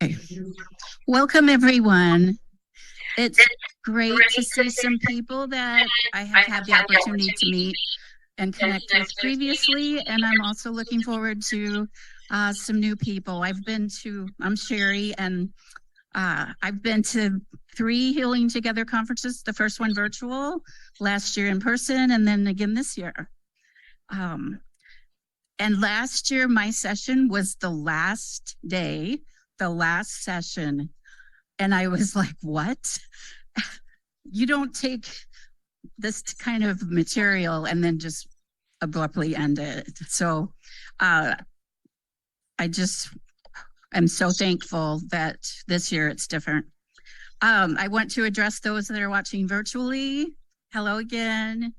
Okay. Welcome, everyone. It's great to see some people that I have had the opportunity to meet and connect with previously, and I'm also looking forward to some new people. I'm Sharri, and I've been to 3 Healing Together conferences, the first one virtual, last year in person, and then again this year. And last year, my session was the last day, the last session. And I was like, what? You don't take this kind of material and then just abruptly end it. So I am so thankful that this year it's different. I want to address those that are watching virtually. Hello again.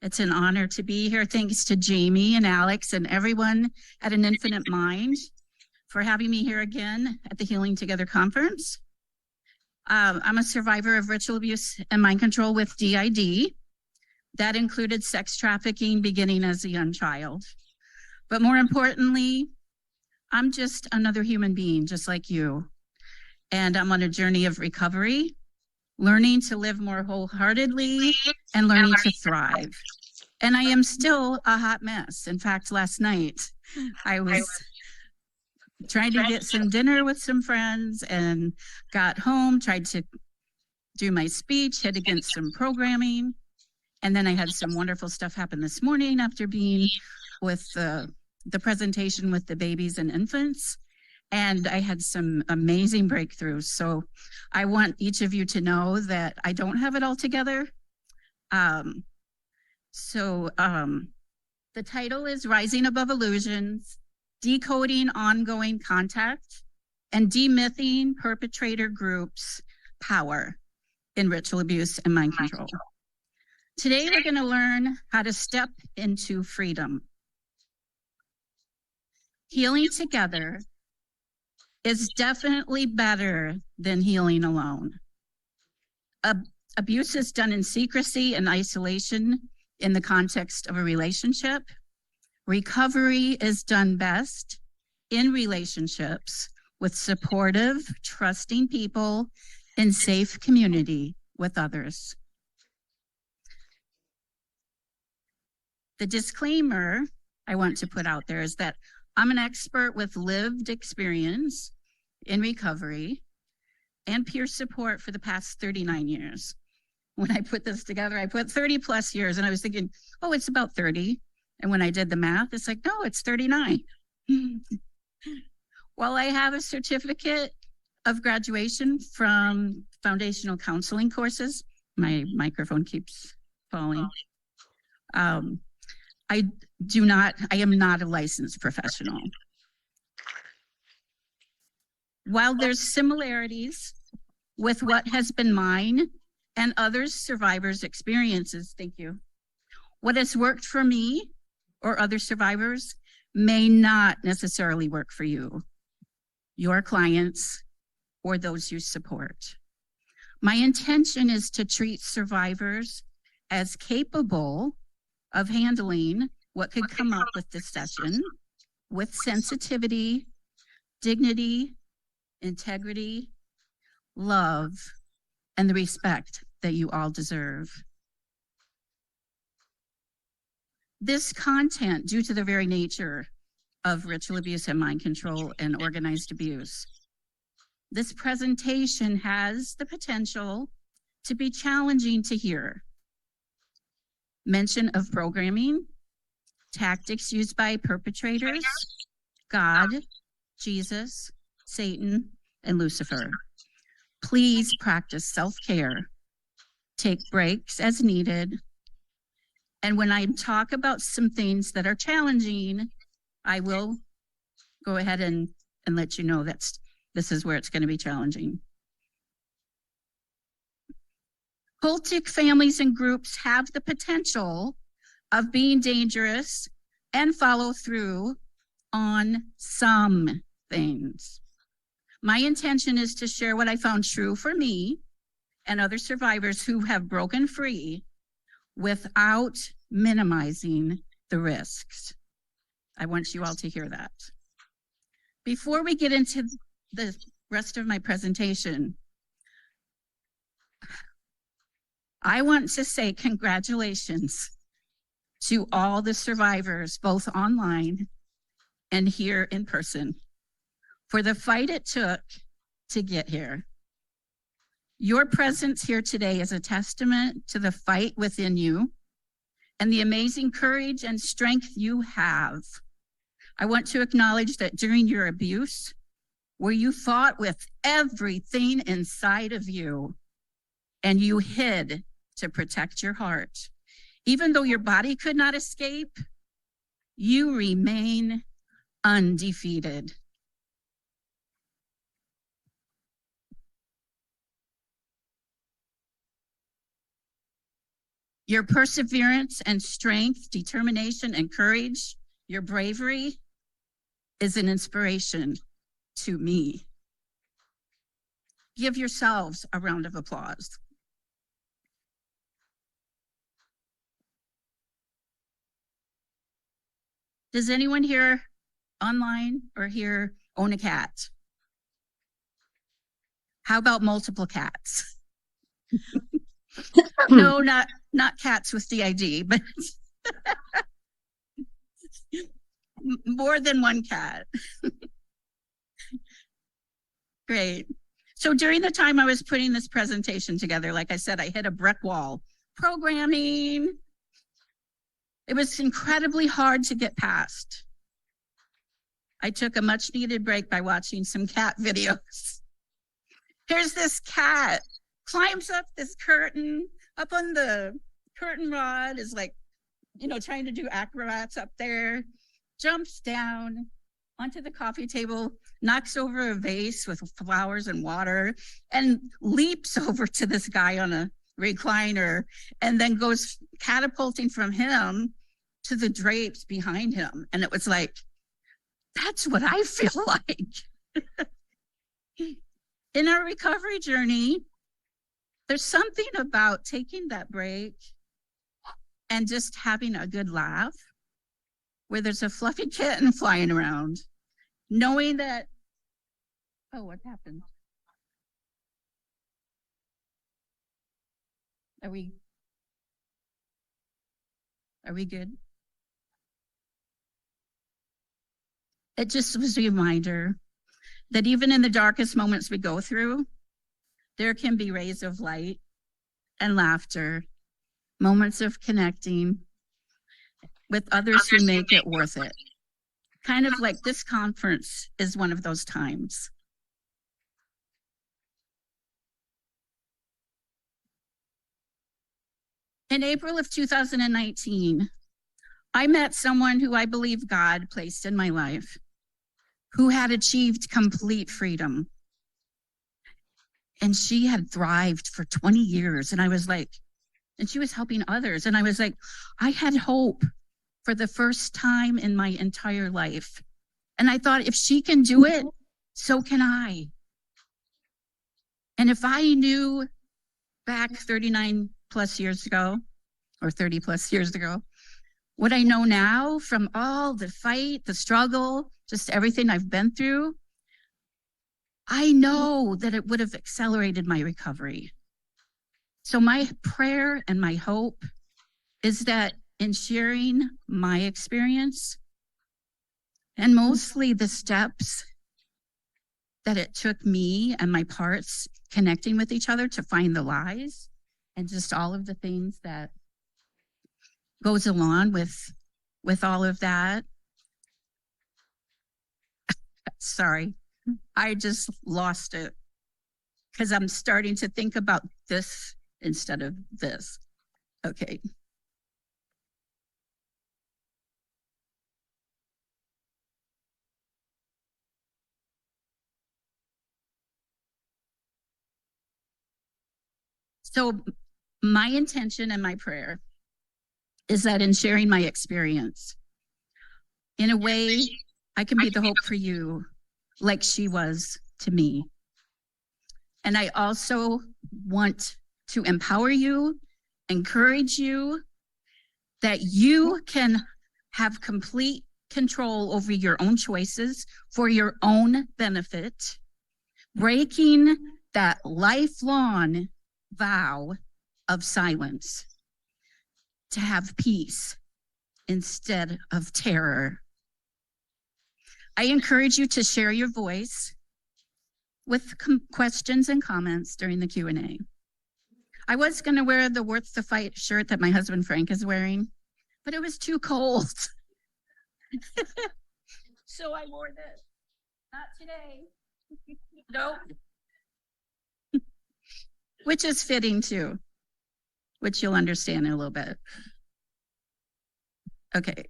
It's an honor to be here. Thanks to Jamie and Alex and everyone at An Infinite Mind for having me here again at the Healing Together conference. I'm a survivor of ritual abuse and mind control with DID. That included sex trafficking beginning as a young child. But more importantly, I'm just another human being, just like you. And I'm on a journey of recovery, learning to live more wholeheartedly and learning to thrive. And I am still a hot mess. In fact, last night I was trying to get some dinner with some friends and got home, tried to do my speech, hit against some programming. And then I had some wonderful stuff happen this morning after being with the presentation with the babies and infants. And I had some amazing breakthroughs. So I want each of you to know that I don't have it all together. The title is Rising Above Illusions, Decoding Ongoing Contact, and Demything Perpetrator Groups' Power in Ritual Abuse and Mind Control. Today, we're going to learn how to step into freedom. Healing together is definitely better than healing alone. Abuse is done in secrecy and isolation in the context of a relationship. Recovery is done best in relationships with supportive, trusting people in safe community with others. The disclaimer I want to put out there is that I'm an expert with lived experience in recovery and peer support for the past 39 years. When I put this together, I put 30 plus years, and I was thinking, oh, it's about 30. And when I did the math, it's like, no, it's 39. While I have a certificate of graduation from foundational counseling courses, my microphone keeps falling. I am not a licensed professional. While there's similarities with what has been mine and others survivors' experiences, thank you. What has worked for me or other survivors may not necessarily work for you, your clients, or those you support. My intention is to treat survivors as capable of handling what could come up with this session with sensitivity, dignity, integrity, love, and the respect that you all deserve. This content, due to the very nature of ritual abuse and mind control and organized abuse, this presentation has the potential to be challenging to hear. Mention of programming, tactics used by perpetrators, God, Jesus, Satan, and Lucifer. Please practice self-care. Take breaks as needed. And when I talk about some things that are challenging, I will go ahead and let you know that this is where it's going to be challenging. Cultic families and groups have the potential of being dangerous and follow through on some things. My intention is to share what I found true for me and other survivors who have broken free without minimizing the risks. I want you all to hear that. Before we get into the rest of my presentation, I want to say congratulations to all the survivors, both online and here in person, for the fight it took to get here. Your presence here today is a testament to the fight within you and the amazing courage and strength you have. I want to acknowledge that during your abuse, where you fought with everything inside of you and you hid to protect your heart, even though your body could not escape, you remain undefeated. Your perseverance and strength, determination and courage, your bravery is an inspiration to me. Give yourselves a round of applause. Does anyone here online or here own a cat? How about multiple cats? No, not cats with DID, but more than one cat. Great. So during the time I was putting this presentation together, like I said, I hit a brick wall. Programming. It was incredibly hard to get past. I took a much needed break by watching some cat videos. Here's this cat, climbs up this curtain, up on the curtain rod, is like, trying to do acrobats up there, jumps down onto the coffee table, knocks over a vase with flowers and water, and leaps over to this guy on a recliner, and then goes catapulting from him to the drapes behind him. And it was like, that's what I feel like. In our recovery journey, there's something about taking that break and just having a good laugh where there's a fluffy kitten flying around, knowing that, oh, what happened? Are we good? It just was a reminder that even in the darkest moments we go through, there can be rays of light and laughter, moments of connecting with others who make it worth it. Kind of like this conference is one of those times. In April of 2019, I met someone who I believe God placed in my life, who had achieved complete freedom. And she had thrived for 20 years. And I was like, and she was helping others. And I was like, I had hope for the first time in my entire life. And I thought, if she can do it, so can I. And if I knew back 39 plus years ago, or 30 plus years ago, what I know now from all the fight, the struggle, just everything I've been through, I know that it would have accelerated my recovery. So my prayer and my hope is that in sharing my experience, and mostly the steps that it took me and my parts connecting with each other to find the lies, and just all of the things that goes along with all of that. Sorry, I just lost it because I'm starting to think about this instead of this. Okay. So my intention and my prayer is that in sharing my experience, in a way, I can be the hope for you like she was to me. And I also want to empower you, encourage you, that you can have complete control over your own choices for your own benefit, breaking that lifelong vow of silence to have peace instead of terror. I encourage you to share your voice with questions and comments during the Q&A. I was going to wear the Worth the Fight shirt that my husband Frank is wearing, but it was too cold. So I wore this. Not today. Nope. Which is fitting too, which you'll understand in a little bit. Okay.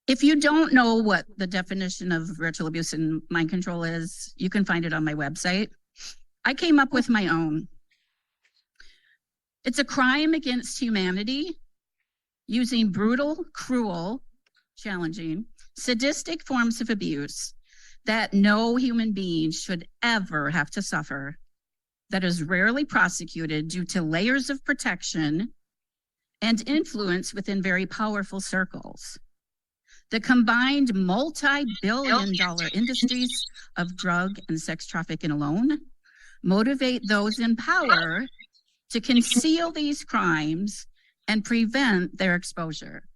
If you don't know what the definition of virtual abuse and mind control is, you can find it on my website. I came up with my own. It's a crime against humanity using brutal, cruel, challenging, sadistic forms of abuse that no human being should ever have to suffer, that is rarely prosecuted due to layers of protection and influence within very powerful circles. The combined multi-billion-dollar industries of drug and sex trafficking alone motivate those in power to conceal these crimes and prevent their exposure.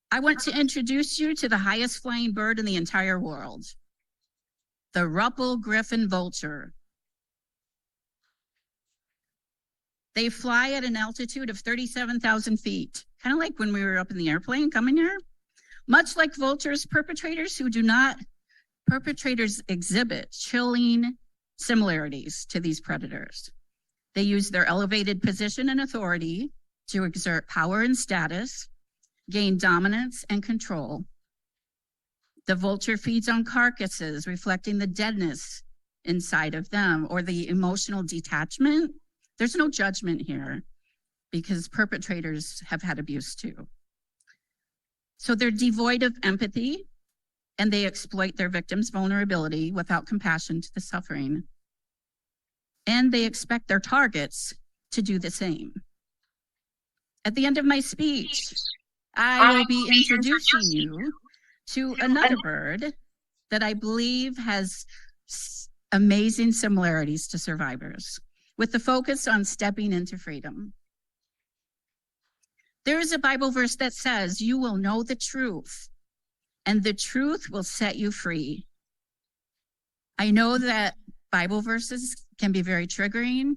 I want to introduce you to the highest flying bird in the entire world, the Ruppel griffon vulture. They fly at an altitude of 37,000 feet, kind of like when we were up in the airplane coming here. Much like vultures, perpetrators exhibit chilling similarities to these predators. They use their elevated position and authority to exert power and status, gain dominance and control. The vulture feeds on carcasses, reflecting the deadness inside of them or the emotional detachment. There's no judgment here because perpetrators have had abuse too. So they're devoid of empathy and they exploit their victims' vulnerability without compassion to the suffering. And they expect their targets to do the same. At the end of my speech, I will be introducing you to another bird that I believe has amazing similarities to survivors, with the focus on stepping into freedom. There is a Bible verse that says, "You will know the truth, and the truth will set you free." I know that Bible verses can be very triggering.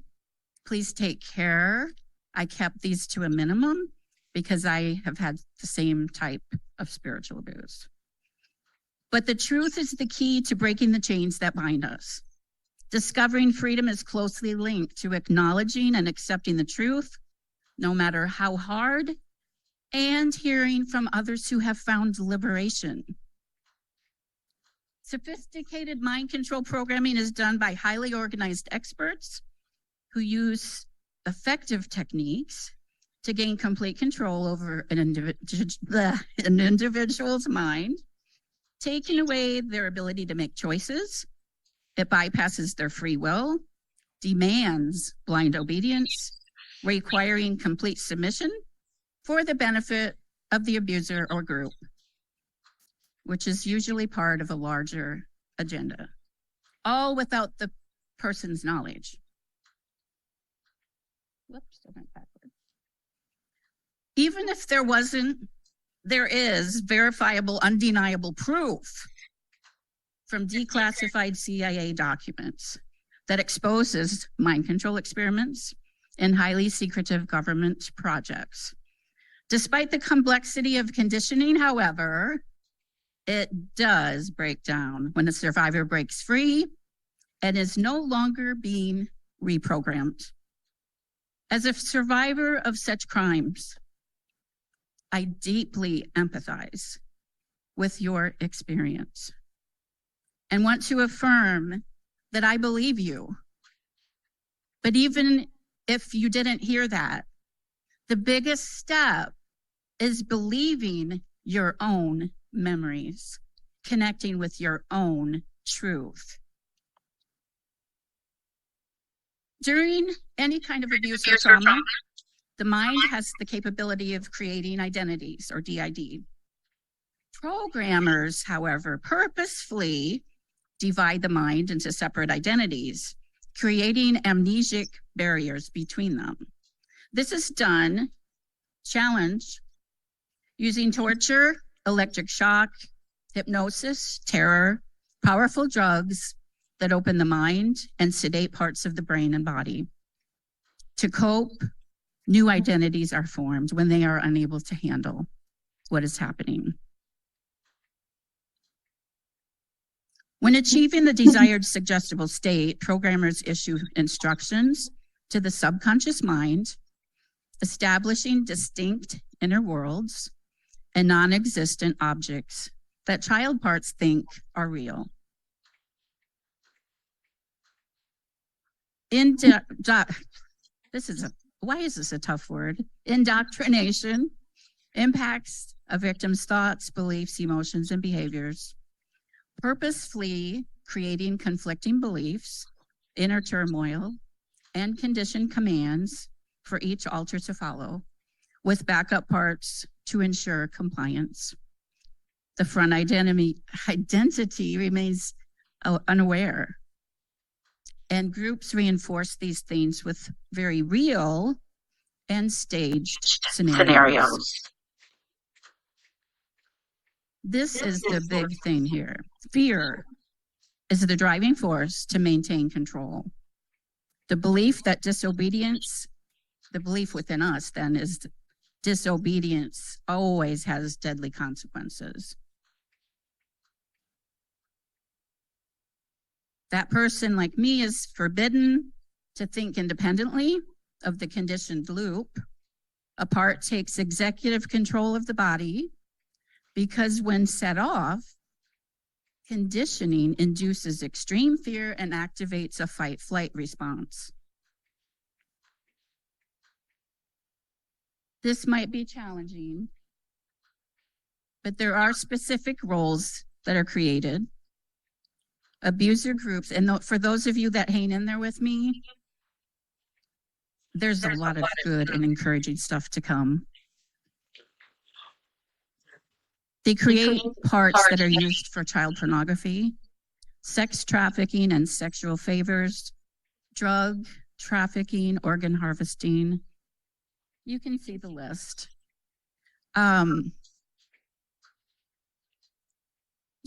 Please take care. I kept these to a minimum because I have had the same type of spiritual abuse. But the truth is the key to breaking the chains that bind us. Discovering freedom is closely linked to acknowledging and accepting the truth, no matter how hard, and hearing from others who have found liberation. Sophisticated mind control programming is done by highly organized experts who use effective techniques to gain complete control over an individual's mind, taking away their ability to make choices. It bypasses their free will, demands blind obedience, requiring complete submission for the benefit of the abuser or group, which is usually part of a larger agenda, all without the person's knowledge. Whoops, I went backward. Even if there is verifiable, undeniable proof from declassified CIA documents that exposes mind control experiments and highly secretive government projects. Despite the complexity of conditioning, however, it does break down when a survivor breaks free and is no longer being reprogrammed. As a survivor of such crimes, I deeply empathize with your experience and want to affirm that I believe you. But even if you didn't hear that, the biggest step is believing your own memories, connecting with your own truth. During any kind of abuse or trauma, The mind has the capability of creating identities, or DID. Programmers, however, purposefully divide the mind into separate identities, creating amnesic barriers between them. This is done, challenge, using torture, electric shock, hypnosis, terror, powerful drugs that open the mind and sedate parts of the brain and body. To cope, new identities are formed when they are unable to handle what is happening. When achieving the desired suggestible state, programmers issue instructions to the subconscious mind, establishing distinct inner worlds and non-existent objects that child parts think are real. Why is this a tough word? Indoctrination impacts a victim's thoughts, beliefs, emotions, and behaviors, purposefully creating conflicting beliefs, inner turmoil, and conditioned commands for each alter to follow, with backup parts to ensure compliance. The front identity remains unaware, and groups reinforce these things with very real and staged scenarios. This is the big thing here. Fear is the driving force to maintain control. The belief that disobedience, the belief within us then is disobedience always has deadly consequences. That person, like me, is forbidden to think independently of the conditioned loop. A part takes executive control of the body because when set off, conditioning induces extreme fear and activates a fight-flight response. This might be challenging, but there are specific roles that are created. Abuser groups, and for those of you that hang in there with me, there's a lot of good and encouraging stuff to come. They create parts that are used for child pornography, sex trafficking and sexual favors, drug trafficking, organ harvesting. You can see the list. And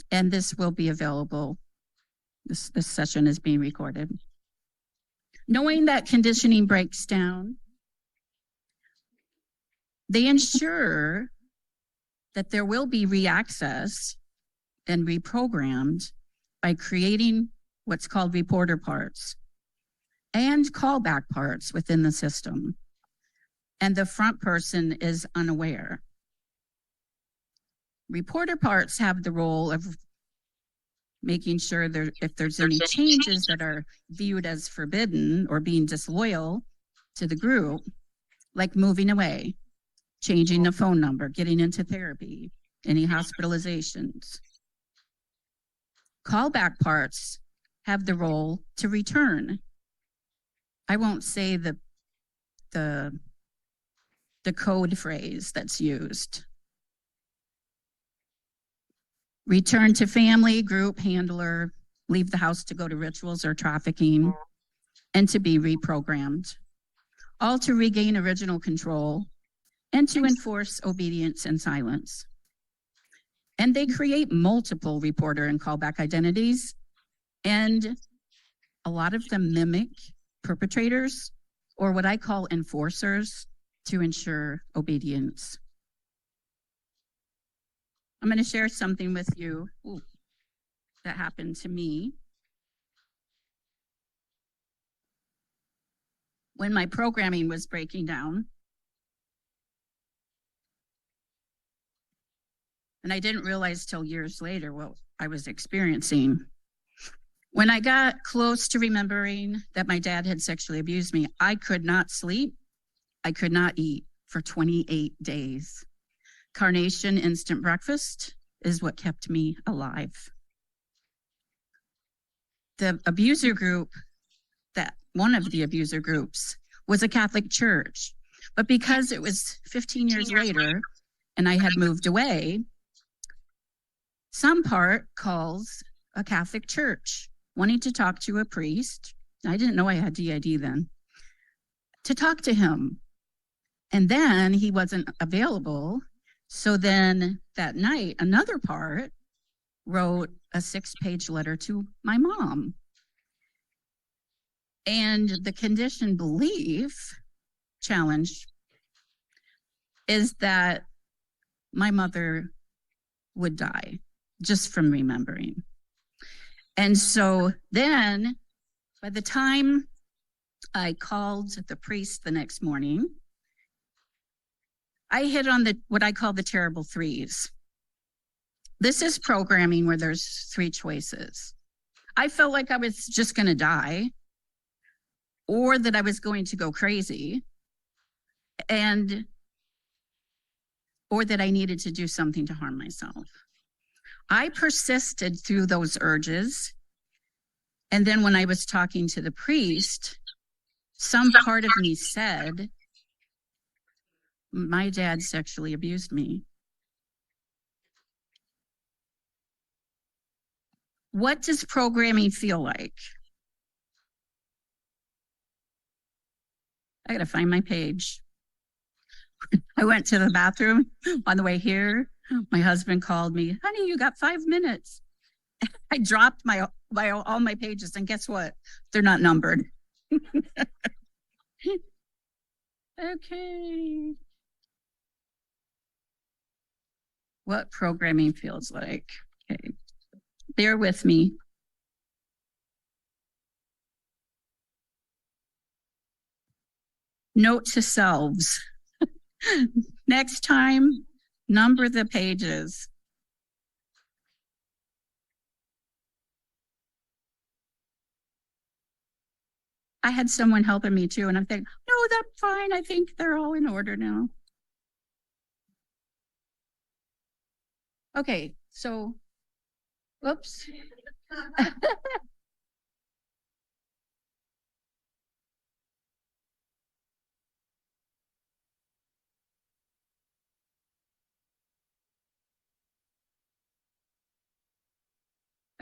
this will be available. This session is being recorded. Knowing that conditioning breaks down, they ensure that there will be reaccessed and reprogrammed by creating what's called reporter parts and callback parts within the system. And the front person is unaware. Reporter parts have the role of making sure if there's any changes that are viewed as forbidden or being disloyal to the group, like moving away, changing the phone number, getting into therapy, any hospitalizations. Callback parts have the role to return. I won't say the code phrase that's used. Return to family, group, handler, leave the house to go to rituals or trafficking, and to be reprogrammed, all to regain original control and to enforce obedience and silence. And they create multiple reporter and callback identities, and a lot of them mimic perpetrators, or what I call enforcers, to ensure obedience. I'm going to share something with you that happened to me. When my programming was breaking down, and I didn't realize till years later what I was experiencing. When I got close to remembering that my dad had sexually abused me, I could not sleep. I could not eat for 28 days. Carnation instant breakfast is what kept me alive. The abuser group, one of the abuser groups, was a Catholic church. But because it was 15 years later and I had moved away, some part calls a Catholic church wanting to talk to a priest. I didn't know I had DID then, to talk to him. And then he wasn't available. So then that night, another part wrote a 6-page letter to my mom. And the conditioned belief challenge is that my mother would die just from remembering. And so then by the time I called the priest the next morning, I hit on what I call the terrible threes. This is programming where there's 3 choices. I felt like I was just going to die, or that I was going to go crazy, or that I needed to do something to harm myself. I persisted through those urges. And then when I was talking to the priest, some part of me said, my dad sexually abused me. What does programming feel like? I gotta find my page. I went to the bathroom on the way here. My husband called me, honey, you got 5 minutes. I dropped all my pages, and guess what? They're not numbered. Okay. What programming feels like. Okay. Bear with me. Note to selves. Next time, number the pages. I had someone helping me too, and I'm thinking, no, that's fine. I think they're all in order now. Okay, so, whoops.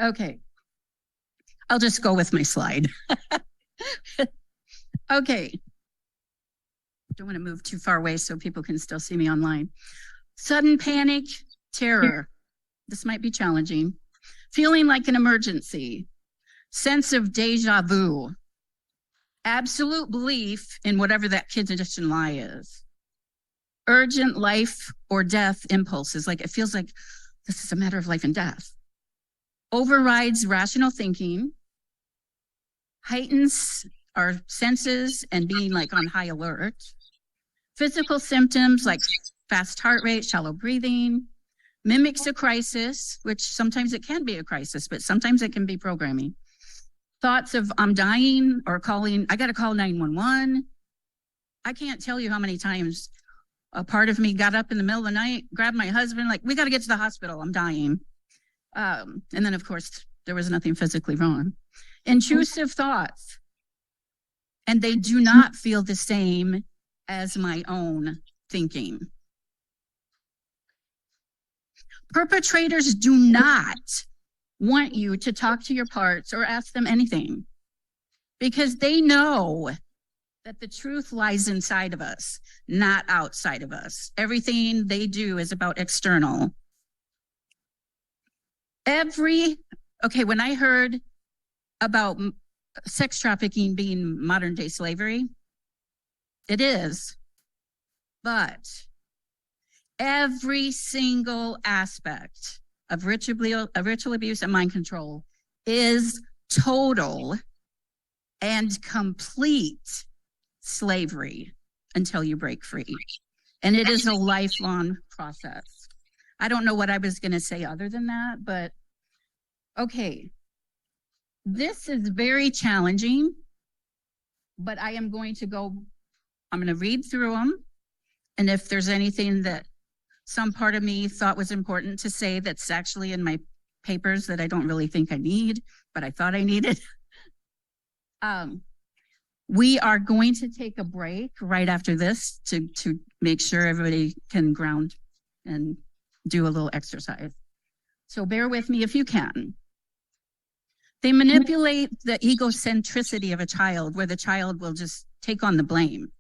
Okay, I'll just go with my slide. Okay, don't want to move too far away so people can still see me online. Sudden panic, terror. This might be challenging. Feeling like an emergency, sense of deja vu, absolute belief in whatever that conditioned lie is. Urgent life or death impulses, like it feels like this is a matter of life and death. Overrides rational thinking, heightens our senses and being like on high alert. Physical symptoms like fast heart rate, shallow breathing, mimics a crisis, which sometimes it can be a crisis, but sometimes it can be programming. Thoughts of I'm dying or calling, I got to call 911. I can't tell you how many times a part of me got up in the middle of the night, grabbed my husband, like, we got to get to the hospital, I'm dying. And then, of course, there was nothing physically wrong. Intrusive thoughts, and they do not feel the same as my own thinking. Perpetrators do not want you to talk to your parts or ask them anything, because they know that the truth lies inside of us, not outside of us. Everything they do is about external. When I heard about sex trafficking being modern day slavery, it is, but every single aspect of ritual abuse and mind control is total and complete slavery until you break free. And it is a lifelong process. I don't know what I was going to say other than that, but okay. This is very challenging, but I'm going to read through them. And if there's anything that some part of me thought was important to say that's actually in my papers that I don't really think I need, but I thought I needed. We are going to take a break right after this to make sure everybody can ground and do a little exercise. So bear with me if you can. They manipulate the egocentricity of a child, where the child will just take on the blame.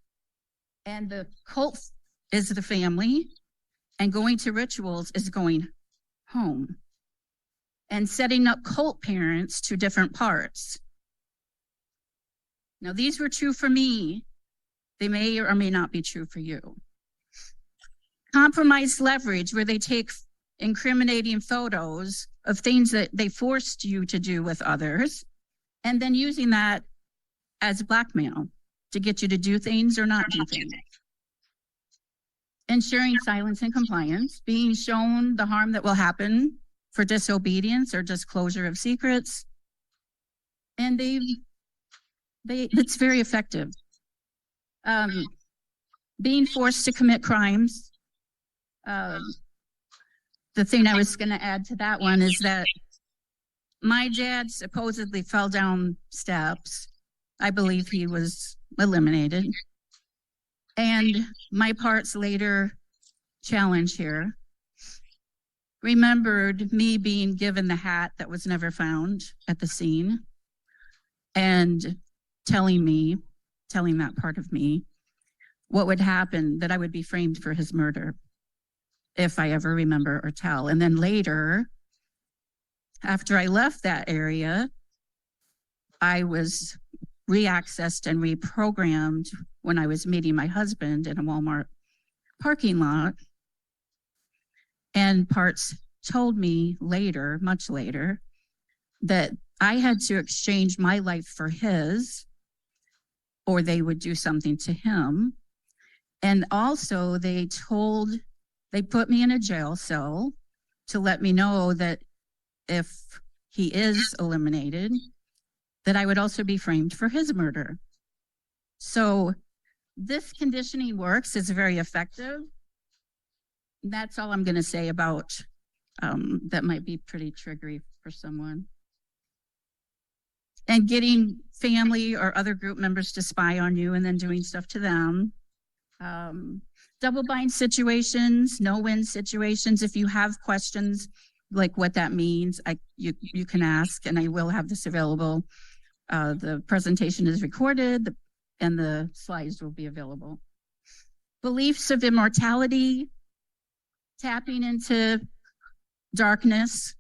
And the cult is the family, and going to rituals is going home. And setting up cult parents to different parts. Now, these were true for me. They may or may not be true for you. Compromised leverage, where they take incriminating photos of things that they forced you to do with others, and then using that as blackmail to get you to do things or not do things. Ensuring silence and compliance, being shown the harm that will happen for disobedience or disclosure of secrets. And it's very effective. Being forced to commit crimes. The thing I was going to add to that one is that my dad supposedly fell down steps. I believe he was eliminated. And my parts later challenge here remembered me being given the hat that was never found at the scene, and telling that part of me, what would happen, that I would be framed for his murder if I ever remember or tell. And then later, after I left that area, I was reaccessed and reprogrammed when I was meeting my husband in a Walmart parking lot. And parts told me later, much later, that I had to exchange my life for his, or they would do something to him. And also they put me in a jail cell to let me know that if he is eliminated, that I would also be framed for his murder. So this conditioning works, it's very effective. That's all I'm going to say about that might be pretty triggery for someone. And getting family or other group members to spy on you and then doing stuff to them. Double bind situations, no-win situations. If you have questions like what that means, you can ask, and I will have this available. The presentation is recorded and the slides will be available. Beliefs of immortality, tapping into darkness,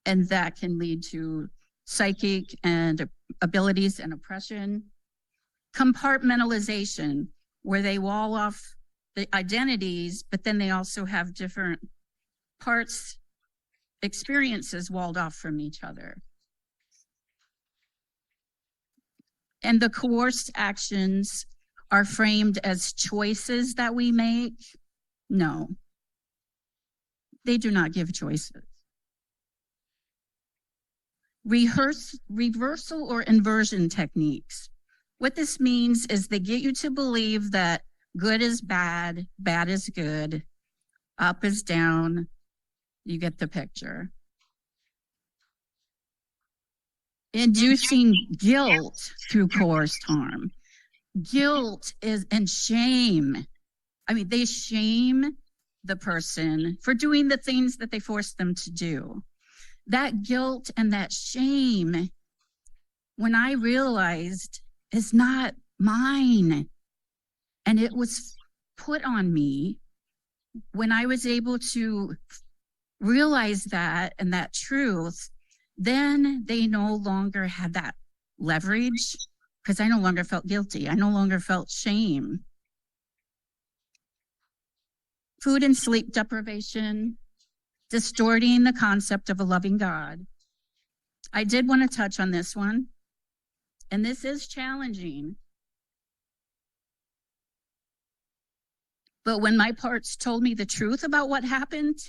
and that can lead to psychic and abilities and oppression. Compartmentalization, where they wall off the identities, but then they also have different parts, experiences walled off from each other. And the coerced actions are framed as choices that we make. No, they do not give choices. Reversal or inversion techniques. What this means is they get you to believe that good is bad, bad is good, up is down. You get the picture. Inducing guilt through coerced harm. Guilt and shame. I mean, they shame the person for doing the things that they forced them to do. That guilt and that shame, when I realized, is not mine, and it was put on me, when I was able to realize that and that truth, then they no longer had that leverage, because I no longer felt guilty. I no longer felt shame. Food and sleep deprivation, distorting the concept of a loving God. I did want to touch on this one, and this is challenging. But when my parts told me the truth about what happened,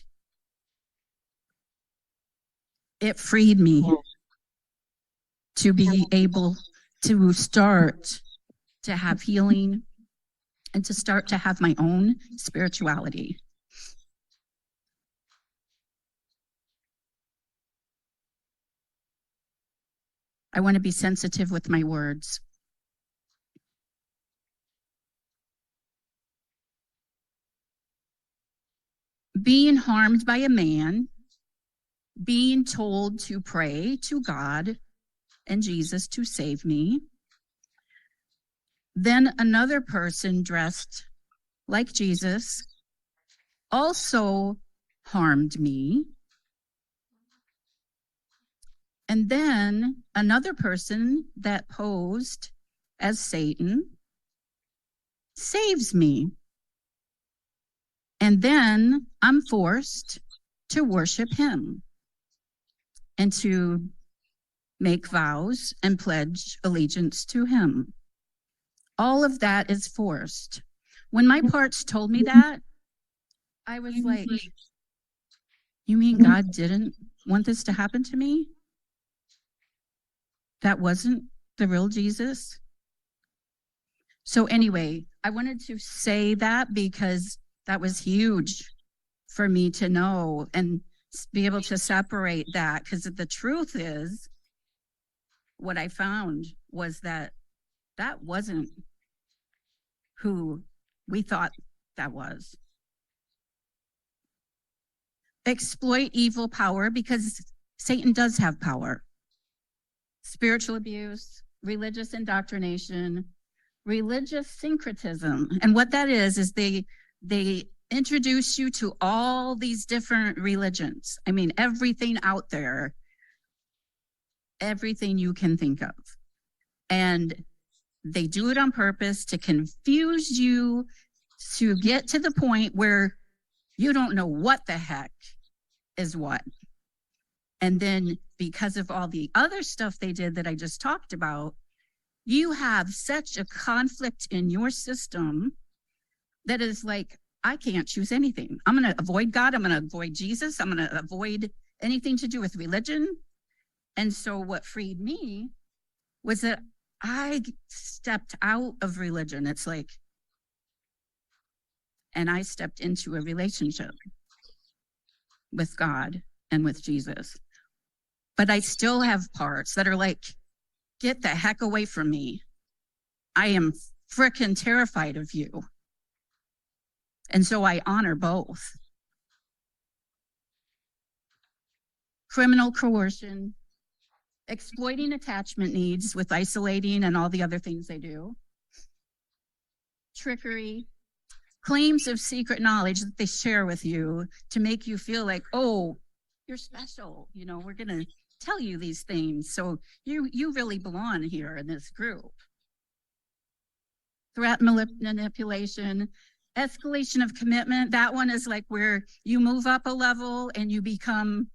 it freed me to be able to start to have healing and to start to have my own spirituality. I want to be sensitive with my words. being harmed by a man, being told to pray to God and Jesus to save me. Then another person dressed like Jesus also harmed me. And then another person that posed as Satan saves me. And then I'm forced to worship him and to make vows and pledge allegiance to him. All of that is forced. When my parts told me that, I was like, you mean God didn't want this to happen to me? That wasn't the real Jesus? So anyway, I wanted to say that because that was huge for me to know and be able to separate that, because the truth is, what I found was that that wasn't who we thought that was. Exploit evil power, because Satan does have power. Spiritual abuse, religious indoctrination, religious syncretism. And what that is they introduce you to all these different religions. I mean, everything out there, everything you can think of. And they do it on purpose to confuse you, to get to the point where you don't know what the heck is what. And then because of all the other stuff they did that I just talked about, you have such a conflict in your system that is like, I can't choose anything. I'm going to avoid God. I'm going to avoid Jesus. I'm going to avoid anything to do with religion. And so what freed me was that I stepped out of religion. It's like, and I stepped into a relationship with God and with Jesus. But I still have parts that are like, get the heck away from me. I am frickin' terrified of you. And so I honor both. Criminal coercion, exploiting attachment needs with isolating and all the other things they do. Trickery, claims of secret knowledge that they share with you to make you feel like, oh, you're special. You know, we're going to tell you these things. So you really belong here in this group. Threat manipulation, escalation of commitment. That one is like where you move up a level and you become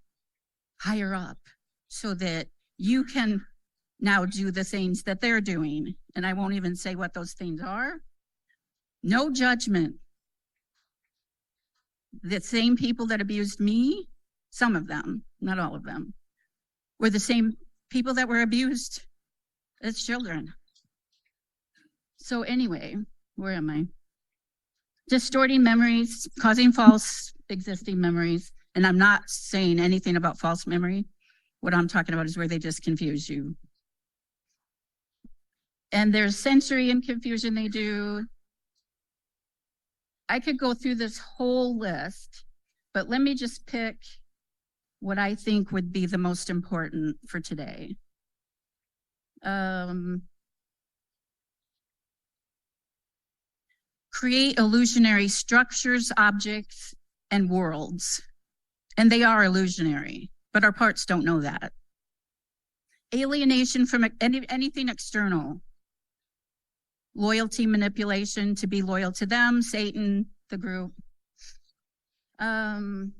higher up so that you can now do the things that they're doing. And I won't even say what those things are. No judgment. The same people that abused me, some of them, not all of them, were the same people that were abused as children. So anyway, where am I? Distorting memories, causing false existing memories. And I'm not saying anything about false memory. What I'm talking about is where they just confuse you. And there's sensory and confusion they do. I could go through this whole list, but let me just pick what I think would be the most important for today. Create illusionary structures, objects, and worlds. And they are illusionary, but our parts don't know that. Alienation from anything external. Loyalty manipulation, to be loyal to them, Satan, the group. The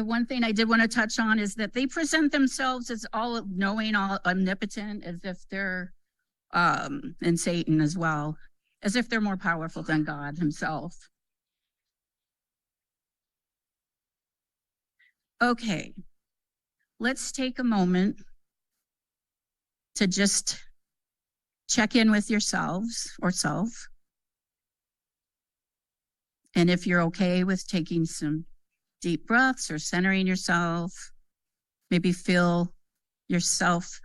one thing I did want to touch on is that they present themselves as all knowing, all omnipotent, as if they're, and Satan as well, as if they're more powerful than God himself. Okay, let's take a moment to just check in with yourselves or self. And if you're okay with taking some deep breaths or centering yourself, maybe feel yourself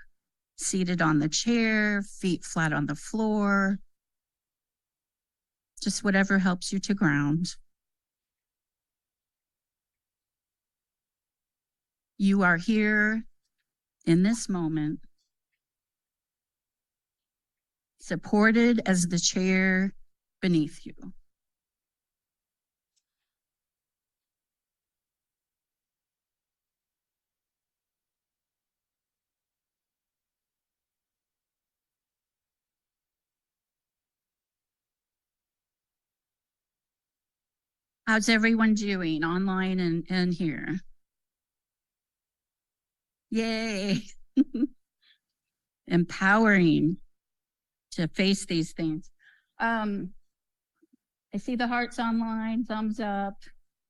seated on the chair, feet flat on the floor. just whatever helps you to ground. You are here in this moment, supported as the chair beneath you. How's everyone doing online and here? Yay. Empowering to face these things. I see the hearts online, thumbs up.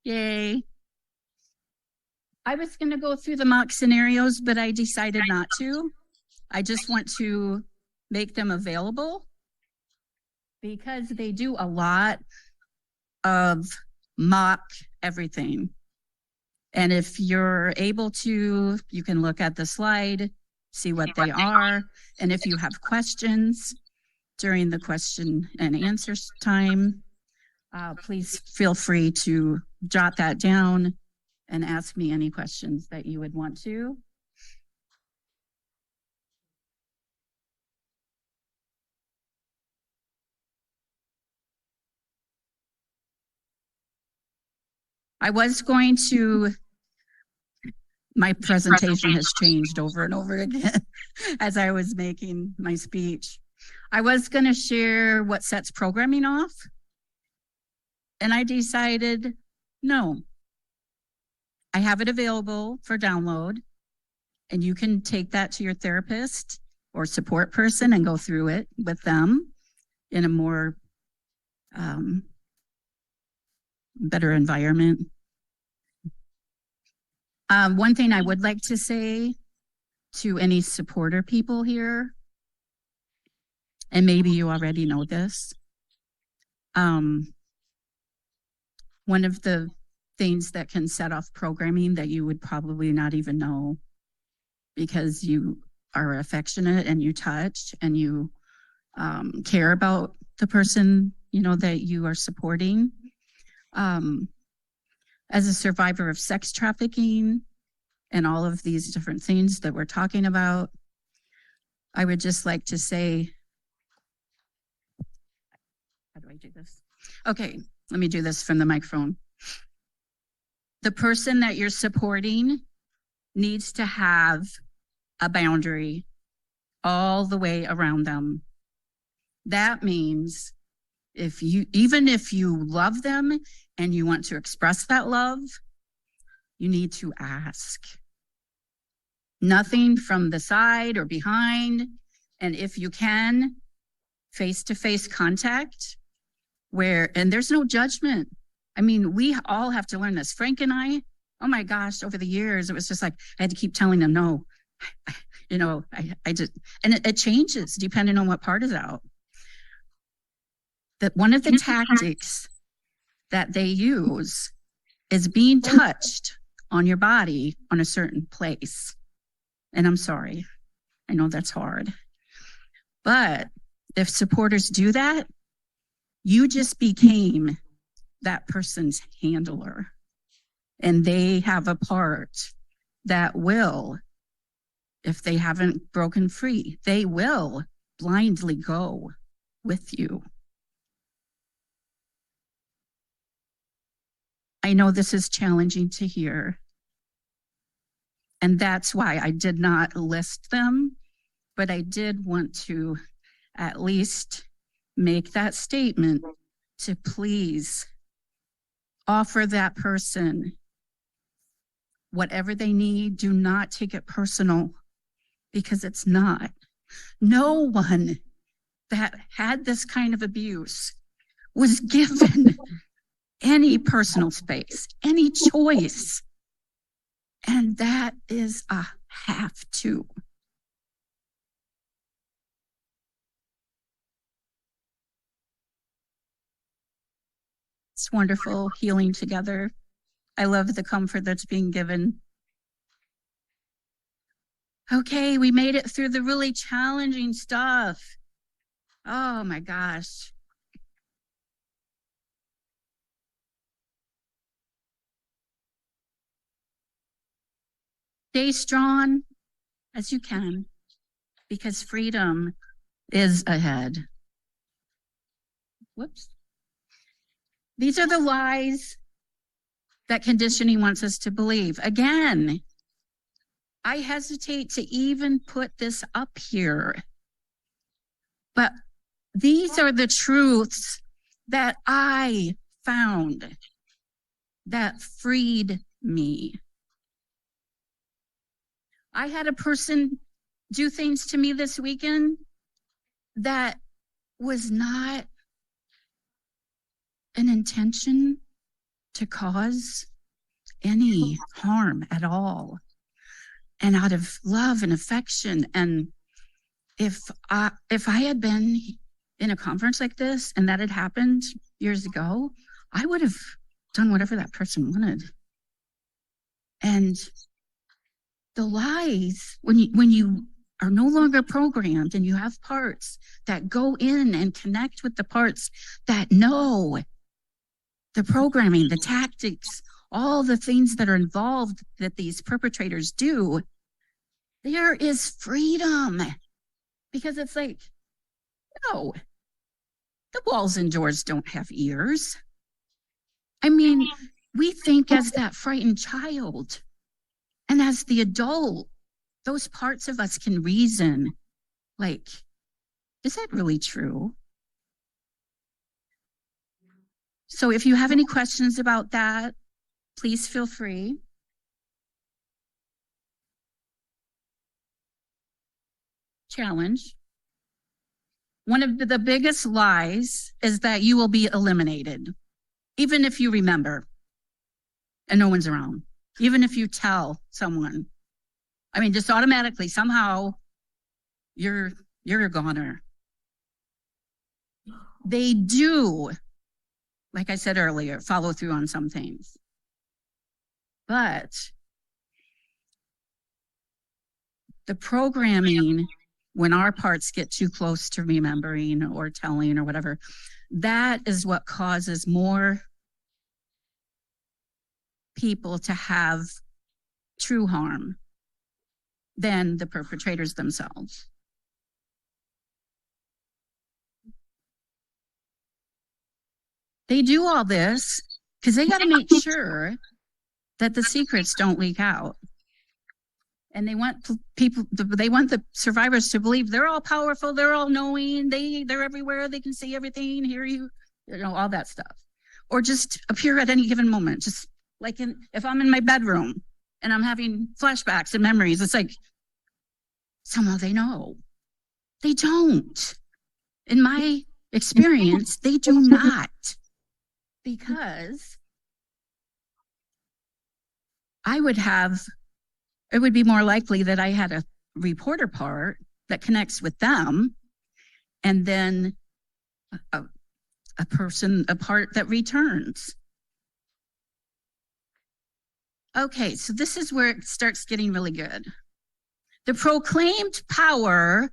Yay. I was going to go through the mock scenarios, but I decided not to. I just want to make them available because they do a lot of mock everything. And if you're able to, you can look at the slide, see what they are. And if you have questions during the question and answer time, please feel free to jot that down and ask me any questions that you would want to. I was going to, my presentation has changed over and over again as I was making my speech. I was going to share what sets programming off, and I decided no. I have it available for download, and you can take that to your therapist or support person and go through it with them in a more better environment. One thing I would like to say to any supporter people here, and maybe you already know this, one of the things that can set off programming that you would probably not even know because you are affectionate and you touch and you care about the person, you know, that you are supporting. As a survivor of sex trafficking and all of these different things that we're talking about, I would just like to say, how do I do this? Okay, let me do this from the microphone. The person that you're supporting needs to have a boundary all the way around them. That means even if you love them and you want to express that love, you need to ask. Nothing from the side or behind. And if you can, face-to-face contact and there's no judgment. I mean, we all have to learn this. Frank and I, oh my gosh, over the years, it was just like, I had to keep telling them, no, you know, I just, and it changes depending on what part is out. That one of the tactics that they use is being touched on your body on a certain place. And I'm sorry, I know that's hard. But if supporters do that, you just became that person's handler. And they have a part that will, if they haven't broken free, they will blindly go with you. I know this is challenging to hear. And that's why I did not list them, but I did want to at least make that statement to please offer that person whatever they need. Do not take it personal, because it's not. No one that had this kind of abuse was given any personal space, any choice. And that is a have to. It's wonderful healing together. I love the comfort that's being given. Okay, we made it through the really challenging stuff. Oh my gosh. Stay strong as you can, because freedom is ahead. Whoops. These are the lies that conditioning wants us to believe. Again, I hesitate to even put this up here, but these are the truths that I found that freed me. I had a person do things to me this weekend that was not an intention to cause any harm at all, and out of love and affection. And if I had been in a conference like this and that had happened years ago, I would have done whatever that person wanted. And the lies, when you are no longer programmed and you have parts that go in and connect with the parts that know the programming, the tactics, all the things that are involved that these perpetrators do, there is freedom. Because it's like, no, the walls and doors don't have ears. I mean, we think as that frightened child, and as the adult, those parts of us can reason, like, is that really true? So if you have any questions about that, please feel free. Challenge. One of the biggest lies is that you will be eliminated, even if you remember and no one's around, even if you tell someone. I mean, just automatically, somehow, you're a goner. They do, like I said earlier, follow through on some things. But the programming, when our parts get too close to remembering or telling or whatever, that is what causes more people to have true harm than the perpetrators themselves. They do all this because they got to make sure that the secrets don't leak out. And they want people, they want the survivors to believe they're all powerful, they're all knowing, they're everywhere, they can see everything, hear you, all that stuff. Or just appear at any given moment. Just like if I'm in my bedroom and I'm having flashbacks and memories, it's like, somehow they know. They don't. In my experience, they do not. Because it would be more likely that I had a reporter part that connects with them, and then a part that returns. Okay, so this is where it starts getting really good. The proclaimed power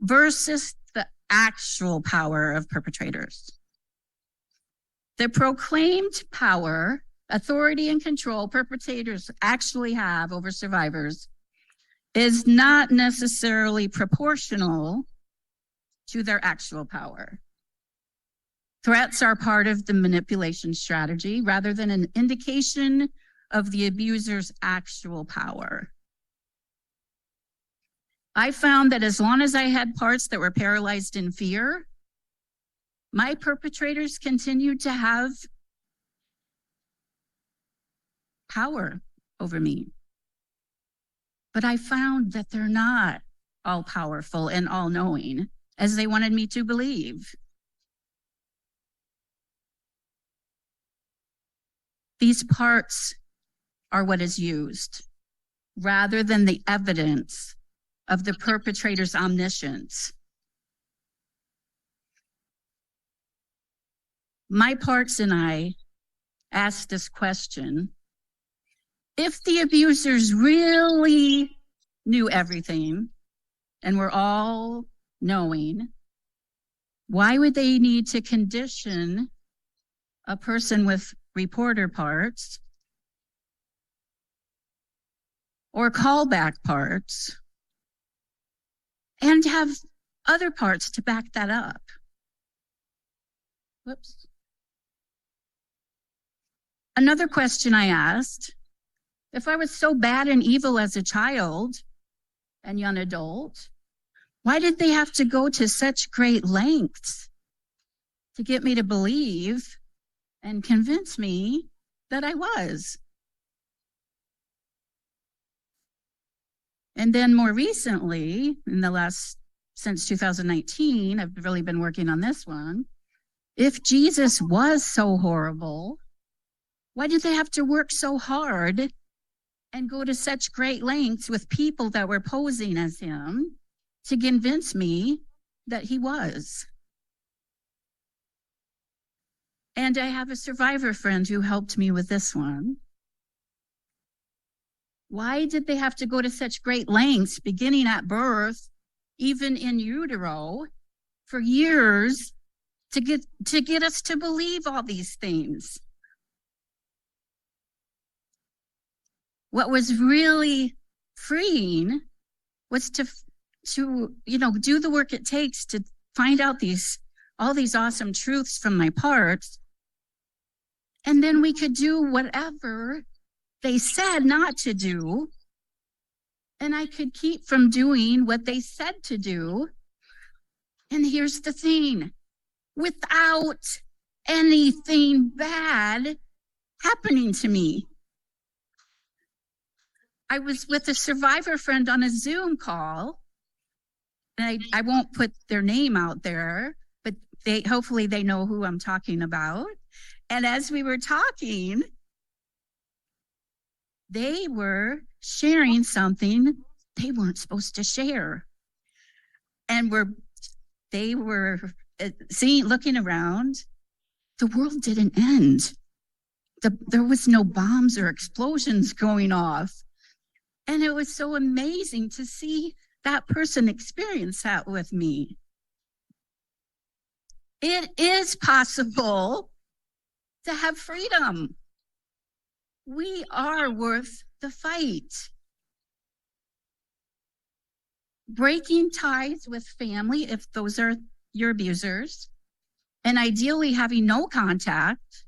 versus the actual power of perpetrators. The proclaimed power, authority, and control perpetrators actually have over survivors is not necessarily proportional to their actual power. Threats are part of the manipulation strategy rather than an indication of the abuser's actual power. I found that as long as I had parts that were paralyzed in fear, my perpetrators continued to have power over me. But I found that they're not all powerful and all knowing as they wanted me to believe. These parts are what is used rather than the evidence of the perpetrator's omniscience. My parts and I asked this question: if the abusers really knew everything and were all knowing, why would they need to condition a person with reporter parts or callback parts, and have other parts to back that up. Whoops. Another question I asked, if I was so bad and evil as a child and young adult, why did they have to go to such great lengths to get me to believe and convince me that I was? And then more recently, since 2019, I've really been working on this one. If Jesus was so horrible, why did they have to work so hard and go to such great lengths with people that were posing as him to convince me that he was? And I have a survivor friend who helped me with this one. Why did they have to go to such great lengths, beginning at birth, even in utero, for years to get us to believe all these things? What was really freeing was to do the work it takes to find out all these awesome truths from my parts, and then we could do whatever they said not to do, and I could keep from doing what they said to do. And here's the thing, without anything bad happening to me. I was with a survivor friend on a Zoom call, and I won't put their name out there, but hopefully they know who I'm talking about. And as we were talking, they were sharing something they weren't supposed to share. And they were looking around. The world didn't end. There was no bombs or explosions going off. And it was so amazing to see that person experience that with me. It is possible to have freedom. We are worth the fight. Breaking ties with family, if those are your abusers, and ideally having no contact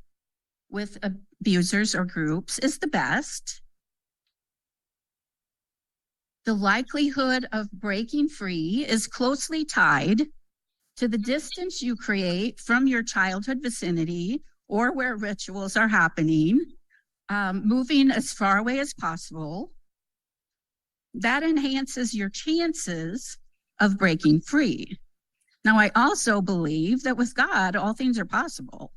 with abusers or groups is the best. The likelihood of breaking free is closely tied to the distance you create from your childhood vicinity or where rituals are happening, moving as far away as possible. That enhances your chances of breaking free. Now, I also believe that with God, all things are possible.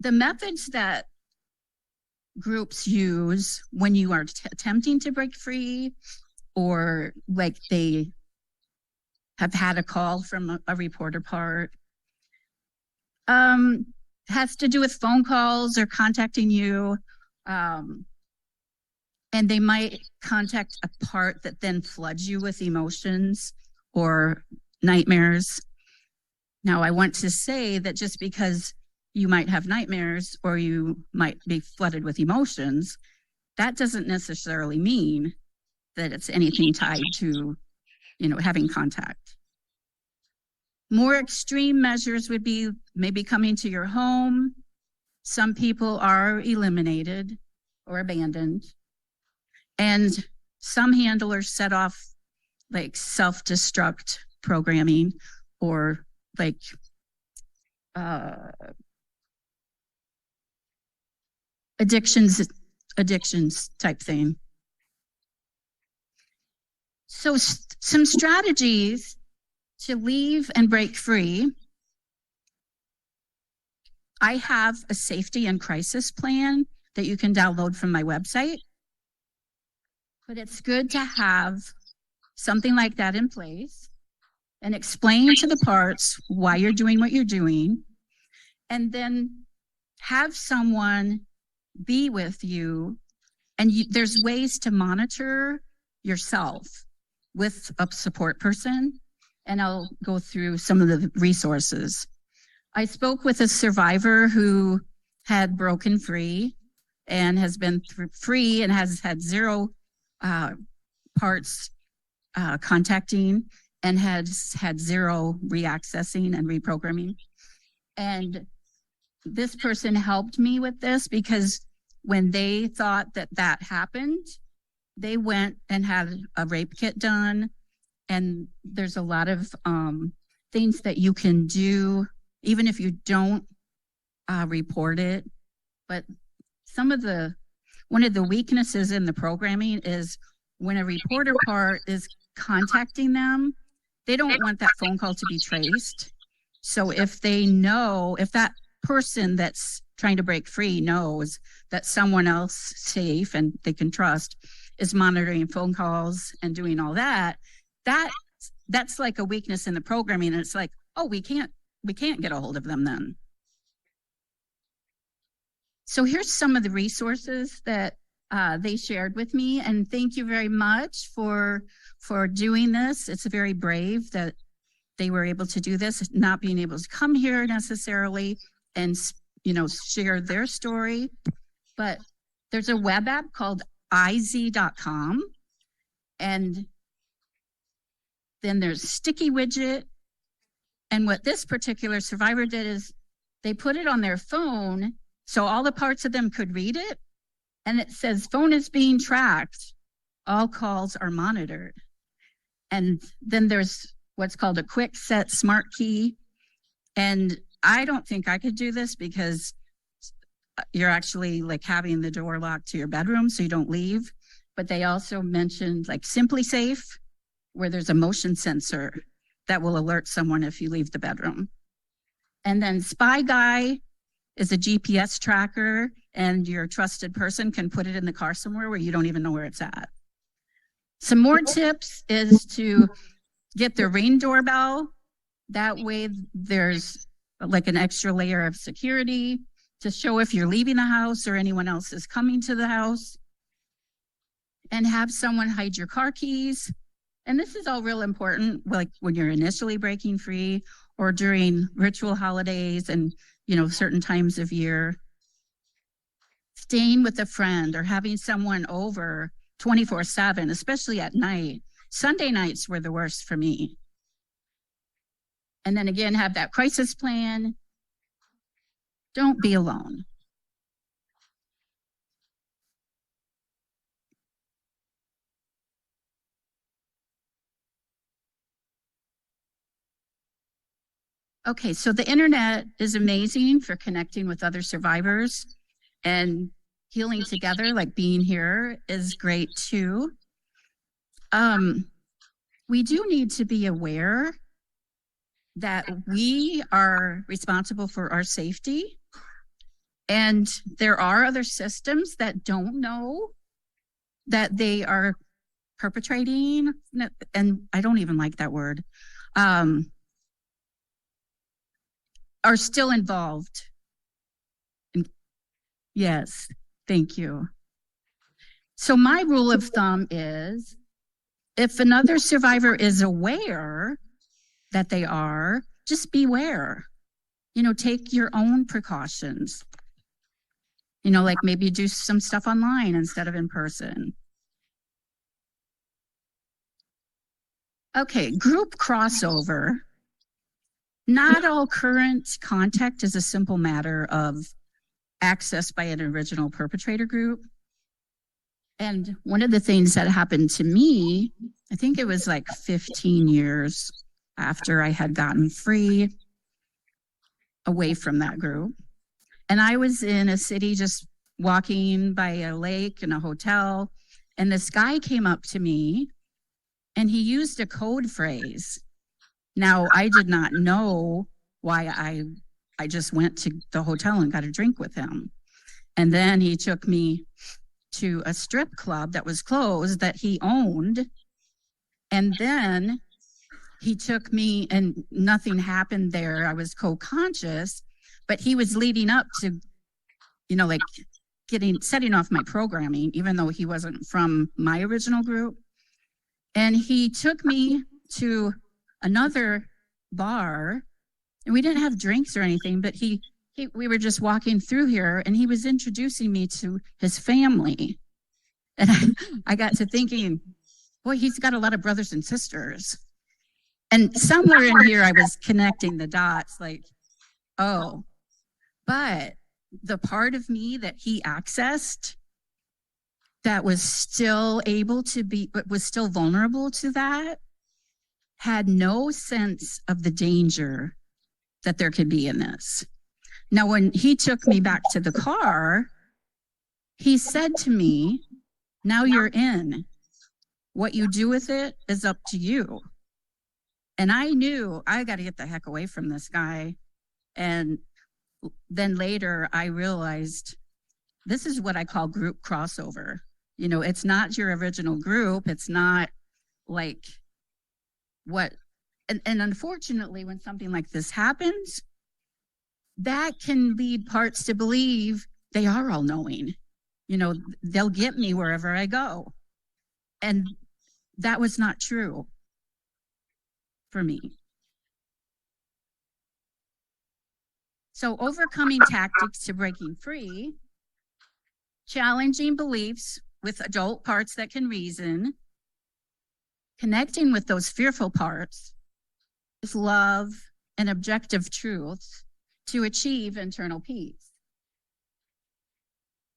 The methods that groups use when you are attempting to break free, or like they have had a call from a reporter part, has to do with phone calls or contacting you, and they might contact a part that then floods you with emotions or nightmares. Now, I want to say that just because you might have nightmares or you might be flooded with emotions, that doesn't necessarily mean that it's anything tied to, having contact. More extreme measures would be maybe coming to your home. Some people are eliminated or abandoned. And some handlers set off like self-destruct programming or like addictions type thing. So some strategies to leave and break free. I have a safety and crisis plan that you can download from my website, but it's good to have something like that in place and explain to the parts why you're doing what you're doing, and then have someone be with you. And there's ways to monitor yourself with a support person, and I'll go through some of the resources. I spoke with a survivor who had broken free and has been free and has had zero parts contacting and has had zero reaccessing and reprogramming. And this person helped me with this because when they thought that that happened, they went and had a rape kit done. And there's a lot of things that you can do, even if you don't report it. But one of the weaknesses in the programming is when a reporter part is contacting them, they don't want that phone call to be traced. So if they know, if that person that's trying to break free knows that someone else safe and they can trust is monitoring phone calls and doing all that, that's like a weakness in the programming. And it's like, oh, we can't get a hold of them then. So here's some of the resources that they shared with me, and thank you very much for doing this. It's very brave that they were able to do this, not being able to come here necessarily and share their story. But there's a web app called iz.com, and then there's Sticky Widget. And what this particular survivor did is they put it on their phone so all the parts of them could read it. And it says, phone is being tracked. All calls are monitored. And then there's what's called a quick set smart key. And I don't think I could do this because you're actually like having the door locked to your bedroom so you don't leave. But they also mentioned like Simply Safe, where there's a motion sensor that will alert someone if you leave the bedroom. And then Spy Guy is a GPS tracker, and your trusted person can put it in the car somewhere where you don't even know where it's at. Some more tips is to get the Ring doorbell. That way there's like an extra layer of security to show if you're leaving the house or anyone else is coming to the house. And have someone hide your car keys. And this is all real important, like when you're initially breaking free or during ritual holidays and certain times of year. Staying with a friend or having someone over 24/7, especially at night. Sunday nights were the worst for me. And then again, have that crisis plan. Don't be alone. Okay, so the internet is amazing for connecting with other survivors, and healing together, like being here, is great too. We do need to be aware that we are responsible for our safety, and there are other systems that don't know that they are perpetrating, and I don't even like that word, are still involved. Yes, thank you. So my rule of thumb is, if another survivor is aware that they are, just beware. Take your own precautions. Like maybe do some stuff online instead of in person. Okay, group crossover. Not all current contact is a simple matter of access by an original perpetrator group. And one of the things that happened to me, I think it was like 15 years after I had gotten free away from that group. And I was in a city just walking by a lake in a hotel, and this guy came up to me and he used a code phrase. Now, I did not know why I just went to the hotel and got a drink with him. And then he took me to a strip club that was closed that he owned. And then he took me, and nothing happened there. I was co-conscious, but he was leading up to, like setting off my programming, even though he wasn't from my original group. And he took me to another bar, and we didn't have drinks or anything, but he we were just walking through here and he was introducing me to his family. And I got to thinking, boy, he's got a lot of brothers and sisters. And somewhere in here, I was connecting the dots like, oh, but the part of me that he accessed that was still able to be, but was still vulnerable to that, had no sense of the danger that there could be in this. Now, when he took me back to the car, he said to me, now you're in. What you do with it is up to you. And I knew I got to get the heck away from this guy. And then later I realized this is what I call group crossover. You know, it's not your original group. It's not like what, and unfortunately, when something like this happens, that can lead parts to believe they are all knowing. You know, they'll get me wherever I go. And that was not true for me. So overcoming tactics to breaking free, challenging beliefs with adult parts that can reason, connecting with those fearful parts is love and objective truth to achieve internal peace.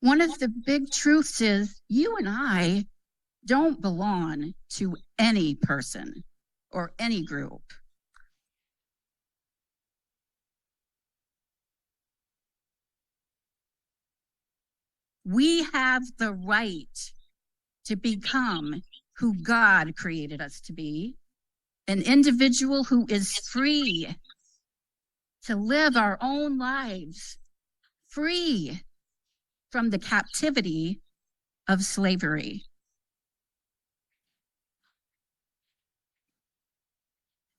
One of the big truths is you and I don't belong to any person or any group. We have the right to become who God created us to be, an individual who is free to live our own lives, free from the captivity of slavery.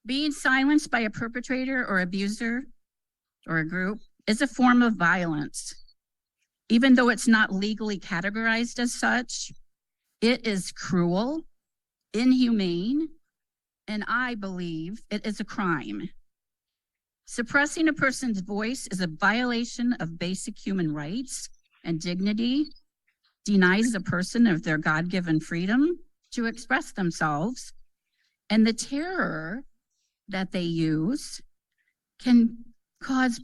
Being silenced by a perpetrator or abuser or a group is a form of violence. Even though it's not legally categorized as such, it is cruel, inhumane, and I believe it is a crime. Suppressing a person's voice is a violation of basic human rights and dignity, denies a person of their God-given freedom to express themselves, and the terror that they use can cause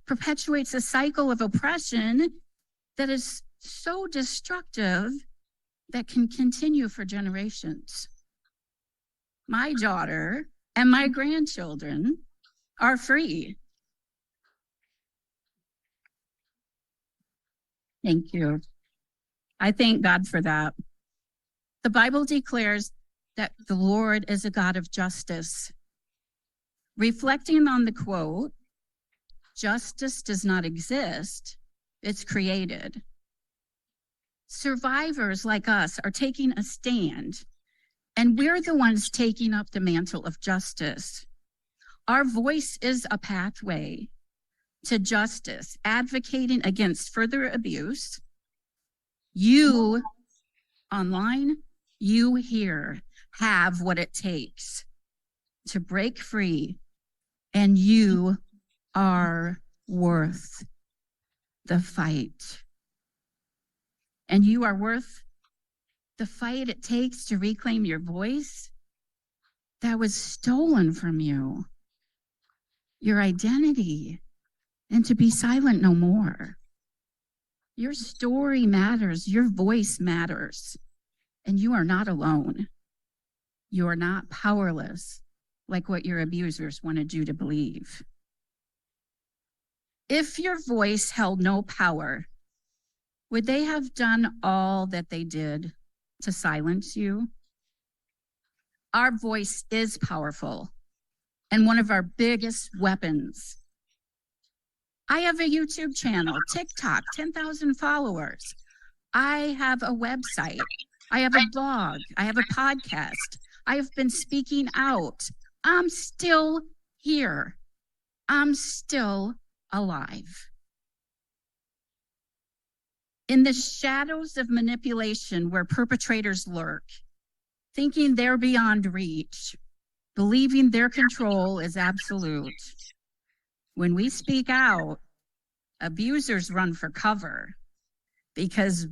perpetuates a cycle of oppression that is so destructive that can continue for generations. My daughter and my grandchildren are free. Thank you. I thank God for that. The Bible declares that the Lord is a God of justice. Reflecting on the quote, justice does not exist, it's created. Survivors like us are taking a stand, and we're the ones taking up the mantle of justice. Our voice is a pathway to justice, advocating against further abuse. You, online, you here, have what it takes to break free, and you are worth the fight. And you are worth the fight it takes to reclaim your voice that was stolen from you, your identity, and to be silent no more. Your story matters, your voice matters, and you are not alone. You are not powerless like what your abusers wanted you to believe. If your voice held no power, would they have done all that they did to silence you? Our voice is powerful and one of our biggest weapons. I have a YouTube channel, TikTok, 10,000 followers. I have a website. I have a blog. I have a podcast. I have been speaking out. I'm still here. I'm still alive. In the shadows of manipulation where perpetrators lurk, thinking they're beyond reach, believing their control is absolute, When we speak out, abusers run for cover because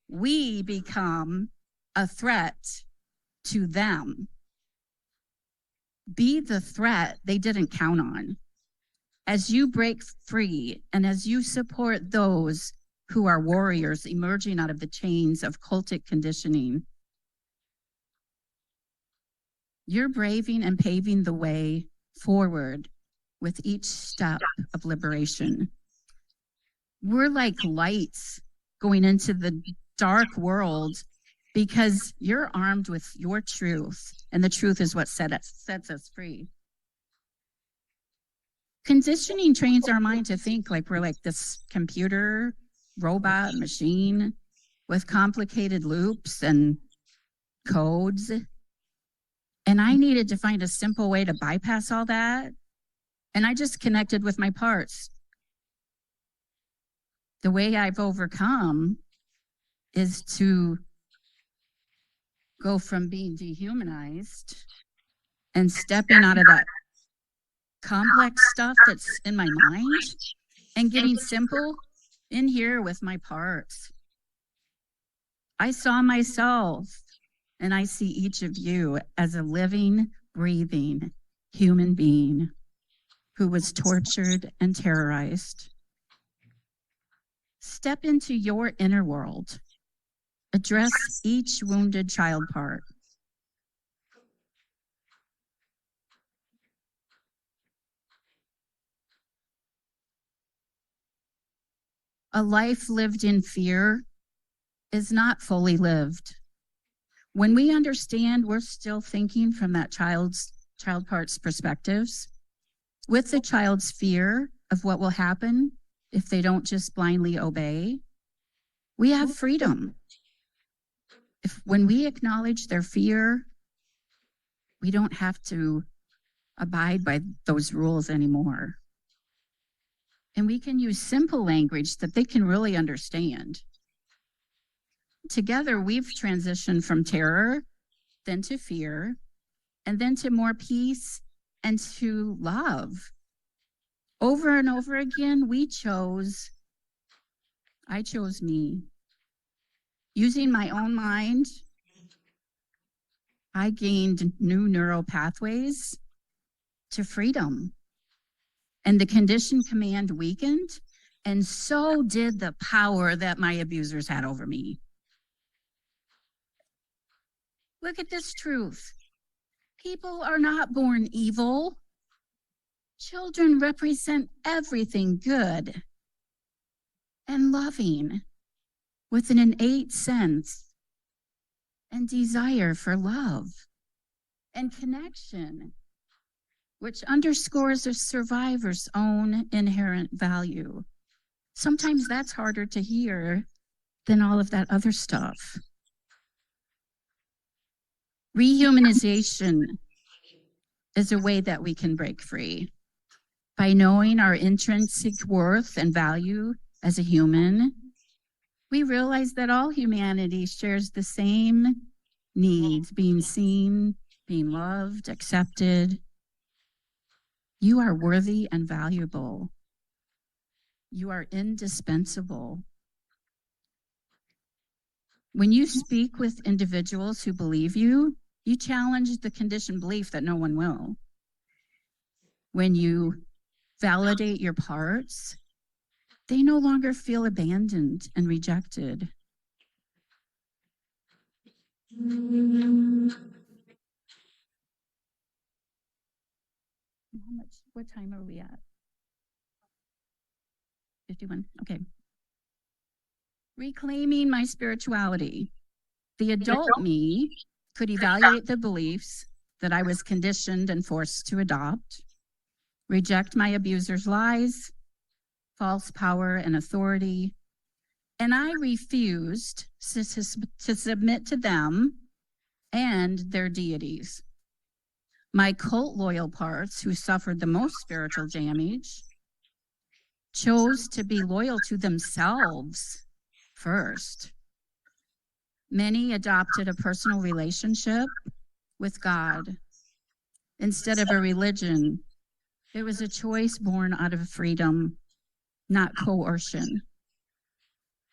we become a threat to them. Be the threat they didn't count on. As you break free and as you support those who are warriors emerging out of the chains of cultic conditioning, you're braving and paving the way forward with each step of liberation. We're like lights going into the dark world because you're armed with your truth, and the truth is what sets us free. Conditioning trains our mind to think like we're like this computer, robot, machine with complicated loops and codes. And I needed to find a simple way to bypass all that. And I just connected with my parts. The way I've overcome is to go from being dehumanized and stepping out of that complex stuff that's in my mind and getting simple in here with my parts. I saw myself and I see each of you as a living, breathing human being who was tortured and terrorized. Step into your inner world. Address each wounded child part. A life lived in fear is not fully lived. When we understand we're still thinking from that child part's perspectives, with the child's fear of what will happen if they don't just blindly obey, we have freedom. When we acknowledge their fear, we don't have to abide by those rules anymore. And we can use simple language that they can really understand. Together, we've transitioned from terror, then to fear, and then to more peace and to love. Over and over again, I chose me. Using my own mind, I gained new neural pathways to freedom. And the conditioned command weakened, and so did the power that my abusers had over me. Look at this truth. People are not born evil. Children represent everything good and loving with an innate sense and desire for love and connection, which underscores a survivor's own inherent value. Sometimes that's harder to hear than all of that other stuff. Rehumanization is a way that we can break free. By knowing our intrinsic worth and value as a human, we realize that all humanity shares the same needs: being seen, being loved, accepted. You are worthy and valuable. You are indispensable. When you speak with individuals who believe you, you challenge the conditioned belief that no one will. When you validate your parts, they no longer feel abandoned and rejected. What time are we at? 51, okay. Reclaiming my spirituality. The adult me could evaluate the beliefs that I was conditioned and forced to adopt, reject my abuser's lies, false power and authority, and I refused to submit to them and their deities. My cult loyal parts, who suffered the most spiritual damage, chose to be loyal to themselves first. Many adopted a personal relationship with God instead of a religion It was a choice born out of freedom, not coercion,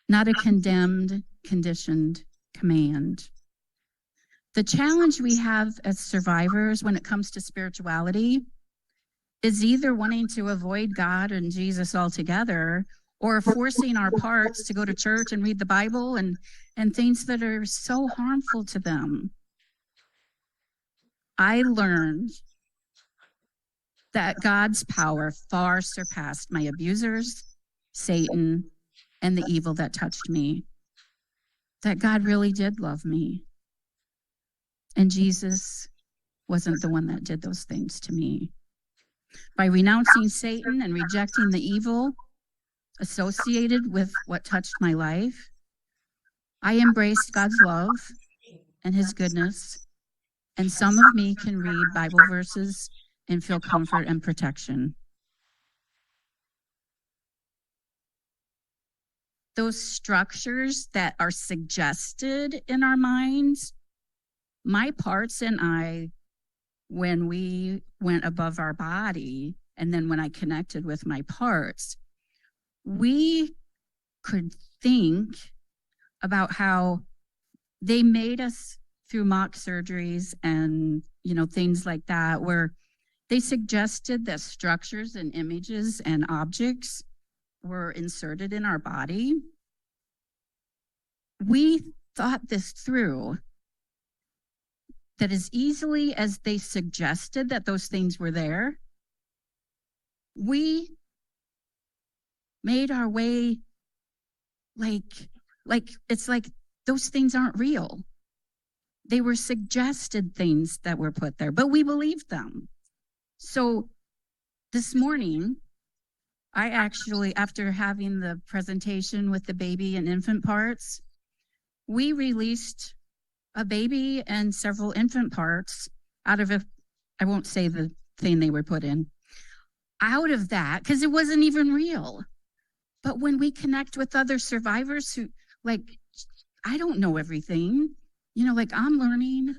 not a condemned, conditioned command. The challenge we have as survivors when it comes to spirituality is either wanting to avoid God and Jesus altogether, or forcing our parts to go to church and read the Bible and things that are so harmful to them. I learned that God's power far surpassed my abusers, Satan, and the evil that touched me. That God really did love me. And Jesus wasn't the one that did those things to me. By renouncing Satan and rejecting the evil associated with what touched my life, I embraced God's love and his goodness. And some of me can read Bible verses and feel comfort and protection. Those structures that are suggested in our minds, my parts and I, when we went above our body, and then when I connected with my parts, we could think about how they made us through mock surgeries and, things like that, where they suggested that structures and images and objects were inserted in our body. We thought this through, that as easily as they suggested that those things were there, we made our way like it's like those things aren't real. They were suggested things that were put there, but we believed them. So this morning, I actually, after having the presentation with the baby and infant parts, we released a baby and several infant parts out of I won't say the thing they were put in, out of that, because it wasn't even real. But when we connect with other survivors who, I don't know everything, I'm learning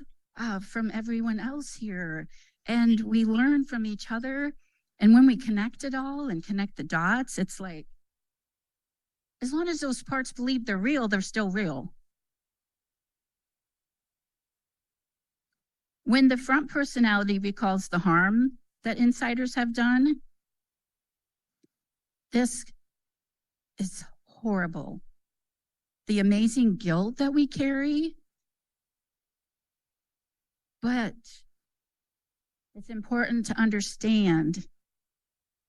from everyone else here, and we learn from each other. And when we connect it all and connect the dots, it's like, as long as those parts believe they're real, they're still real. When the front personality recalls the harm that insiders have done, this is horrible. The amazing guilt that we carry, but it's important to understand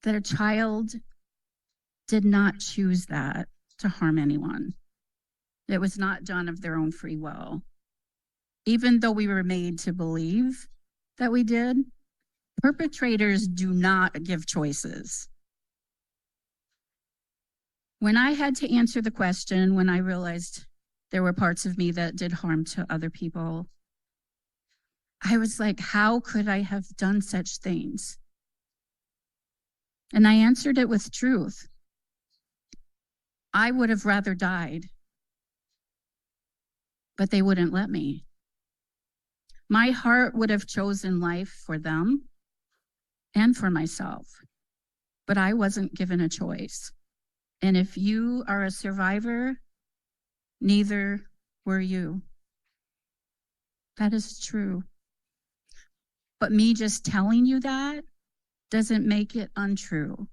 that a child did not choose that to harm anyone. It was not done of their own free will. Even though we were made to believe that we did, perpetrators do not give choices. When I had to answer the question, when I realized there were parts of me that did harm to other people, I was like, how could I have done such things? And I answered it with truth. I would have rather died, but they wouldn't let me. My heart would have chosen life for them and for myself, but I wasn't given a choice. And if you are a survivor, neither were you. That is true. But me just telling you that doesn't make it untrue.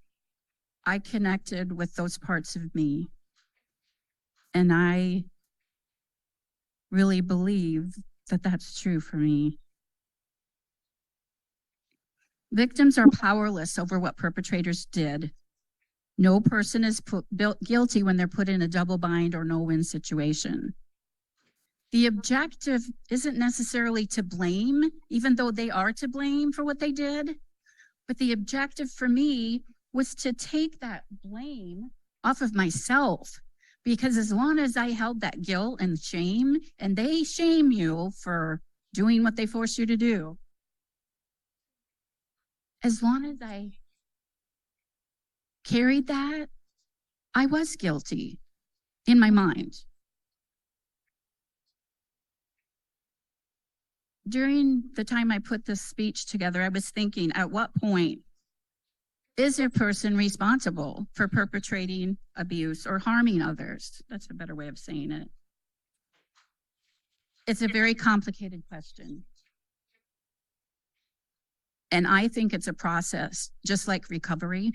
I connected with those parts of me, and I really believe that that's true for me. Victims are powerless over what perpetrators did. No person is guilty when they're put in a double bind or no-win situation. The objective isn't necessarily to blame, even though they are to blame for what they did. But the objective for me was to take that blame off of myself. Because as long as I held that guilt and shame, and they shame you for doing what they forced you to do, as long as I carried that, I was guilty in my mind. During the time I put this speech together, I was thinking, at what point Is a person responsible for perpetrating abuse or harming others? That's a better way of saying it. It's a very complicated question. And I think it's a process, just like recovery.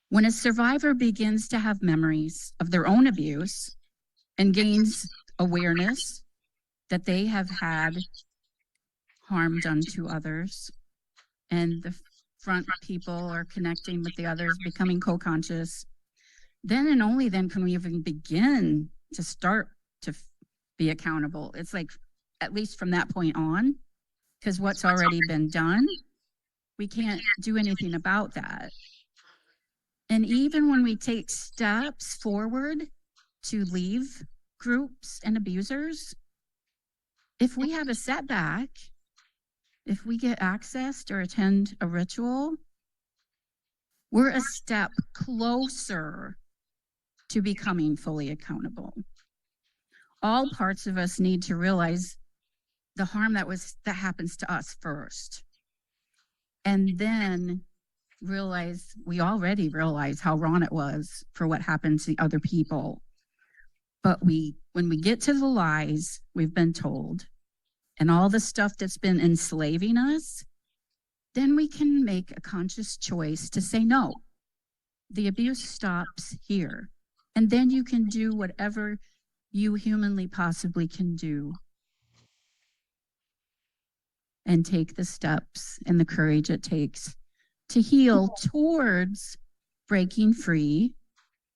When a survivor begins to have memories of their own abuse and gains awareness that they have had harm done to others, and the front people are connecting with the others, becoming co-conscious, then and only then can we even begin to start to be accountable. It's like, at least from that point on, because what's already been done, we can't do anything about that. And even when we take steps forward to leave groups and abusers, if we have a setback, if we get accessed or attend a ritual, we're a step closer to becoming fully accountable. All parts of us need to realize the harm that happens to us first. And then we already realize how wrong it was for what happened to other people. But when we get to the lies we've been told and all the stuff that's been enslaving us, then we can make a conscious choice to say, no, the abuse stops here. And then you can do whatever you humanly possibly can do and take the steps and the courage it takes to heal towards breaking free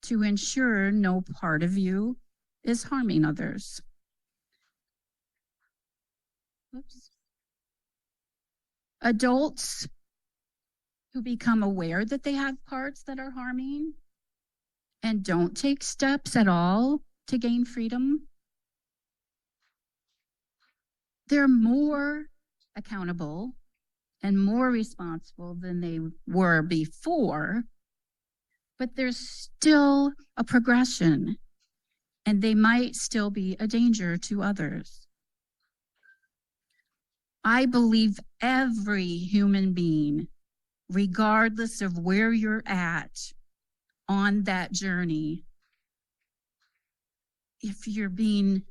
to ensure no part of you is harming others. Oops. Adults who become aware that they have parts that are harming and don't take steps at all to gain freedom, they're more accountable and more responsible than they were before, but there's still a progression and they might still be a danger to others. I believe every human being, regardless of where you're at on that journey, if you're being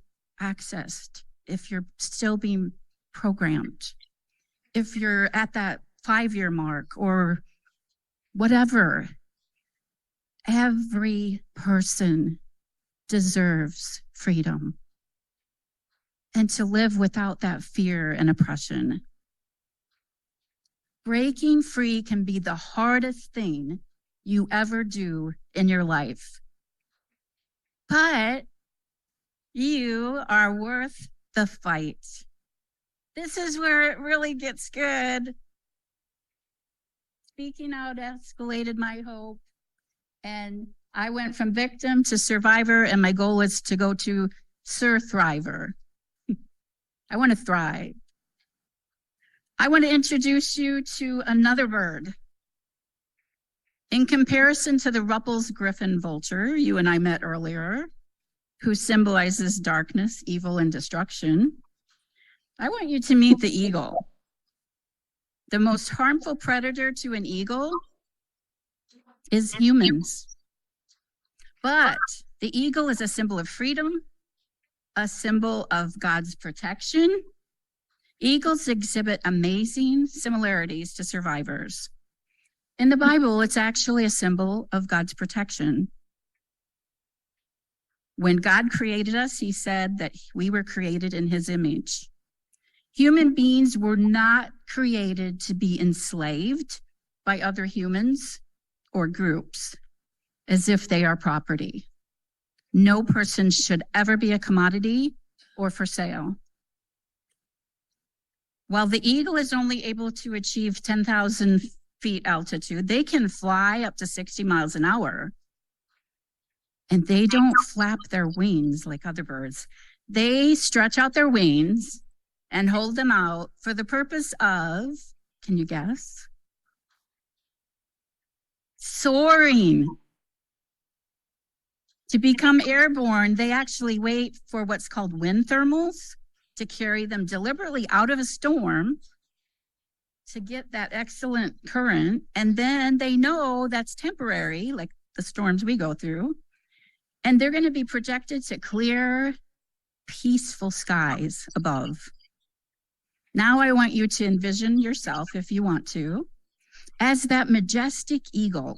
accessed, if you're still being programmed, if you're at that 5-year mark or whatever, every person deserves freedom and to live without that fear and oppression. Breaking free can be the hardest thing you ever do in your life, but you are worth the fight. This is where it really gets good. Speaking out escalated my hope, and I went from victim to survivor, and my goal is to go to Thriver. I want to thrive. I want to introduce you to another bird. In comparison to the Ruppel's griffin vulture you and I met earlier, who symbolizes darkness, evil, and destruction, I want you to meet the eagle. The most harmful predator to an eagle is humans. But the eagle is a symbol of freedom, a symbol of God's protection. Eagles exhibit amazing similarities to survivors. In the Bible, it's actually a symbol of God's protection. When God created us, he said that we were created in his image. Human beings were not created to be enslaved by other humans or groups as if they are property. No person should ever be a commodity or for sale. While the eagle is only able to achieve 10,000 feet altitude, they can fly up to 60 miles an hour. And they don't flap their wings like other birds. They stretch out their wings and hold them out for the purpose of, can you guess? Soaring. To become airborne, they actually wait for what's called wind thermals to carry them deliberately out of a storm to get that excellent current. And then they know that's temporary, like the storms we go through. And they're going to be projected to clear, peaceful skies above. Now I want you to envision yourself, if you want to, as that majestic eagle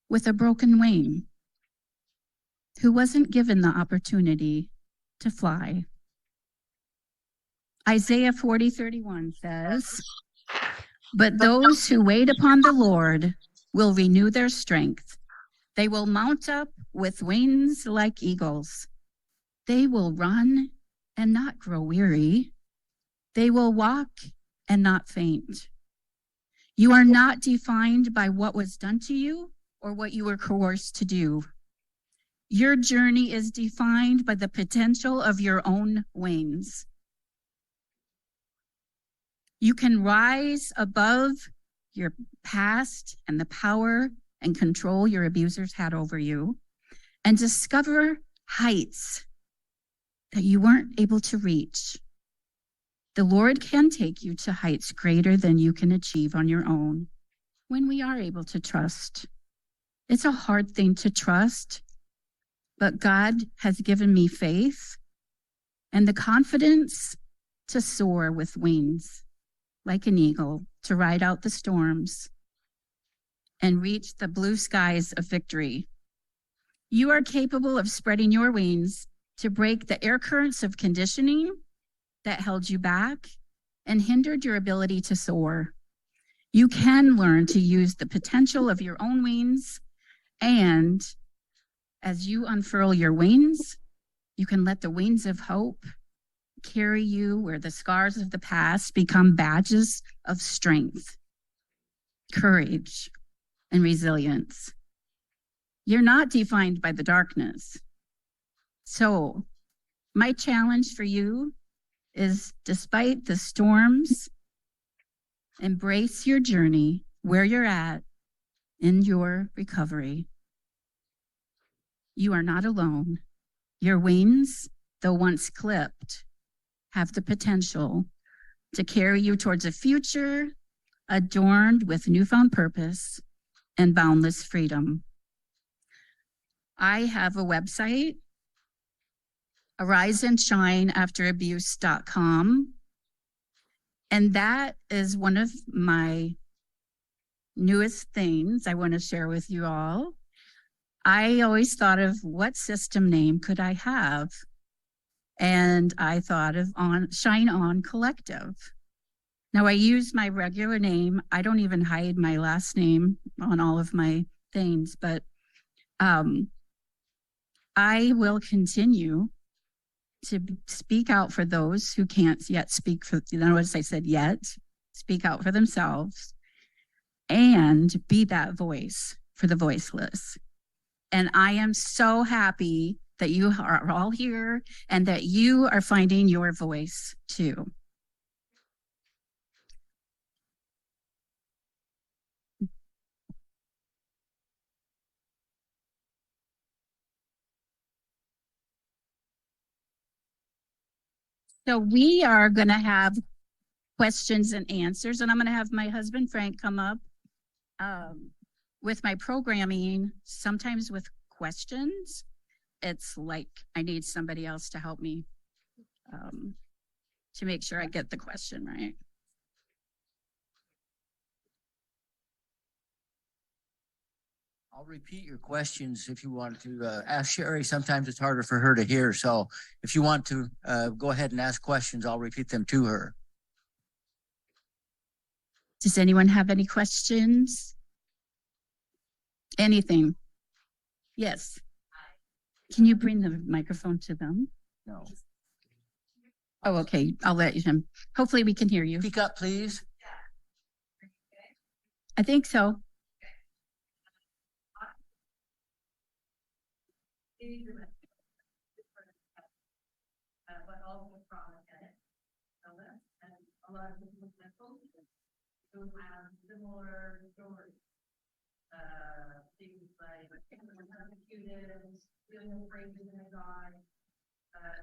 with a broken wing who wasn't given the opportunity to fly. Isaiah 40:31 says, "But those who wait upon the Lord will renew their strength. They will mount up with wings like eagles. They will run and not grow weary. They will walk and not faint." You are not defined by what was done to you or what you were coerced to do. Your journey is defined by the potential of your own wings. You can rise above your past and the power and control your abusers had over you and discover heights that you weren't able to reach. The Lord can take you to heights greater than you can achieve on your own when we are able to trust. It's a hard thing to trust, but God has given me faith and the confidence to soar with wings like an eagle, to ride out the storms and reach the blue skies of victory. You are capable of spreading your wings to break the air currents of conditioning that held you back and hindered your ability to soar. You can learn to use the potential of your own wings, and as you unfurl your wings, you can let the wings of hope carry you where the scars of the past become badges of strength, courage, and resilience. You're not defined by the darkness. So, my challenge for you is, despite the storms, embrace your journey where you're at in your recovery. You are not alone. Your wings, though once clipped, have the potential to carry you towards a future adorned with newfound purpose and boundless freedom. I have a website, ariseandshine.afterabuse.com, and that is one of my newest things I want to share with you all. I always thought of what system name could I have? And I thought of Shine On Collective. Now I use my regular name. I don't even hide my last name on all of my things, but I will continue to speak out for those who can't yet speak for, notice I said yet, speak out for themselves and be that voice for the voiceless. And I am so happy that you are all here and that you are finding your voice too. So we are going to have questions and answers, and I'm going to have my husband Frank come up with my programming, sometimes with questions. It's like I need somebody else to help me to make sure I get the question right. I'll repeat your questions if you want to ask Sharri. Sometimes it's harder for her to hear. So if you want to go ahead and ask questions, I'll repeat them to her. Does anyone have any questions? Anything? Yes. Can you bring the microphone to them? No. Oh, okay. I'll let him. Hopefully we can hear you. Speak up, please. I think so. But also chronic illness, and a lot of people who have similar stories. Things like persecuted, feeling afraid they're gonna die,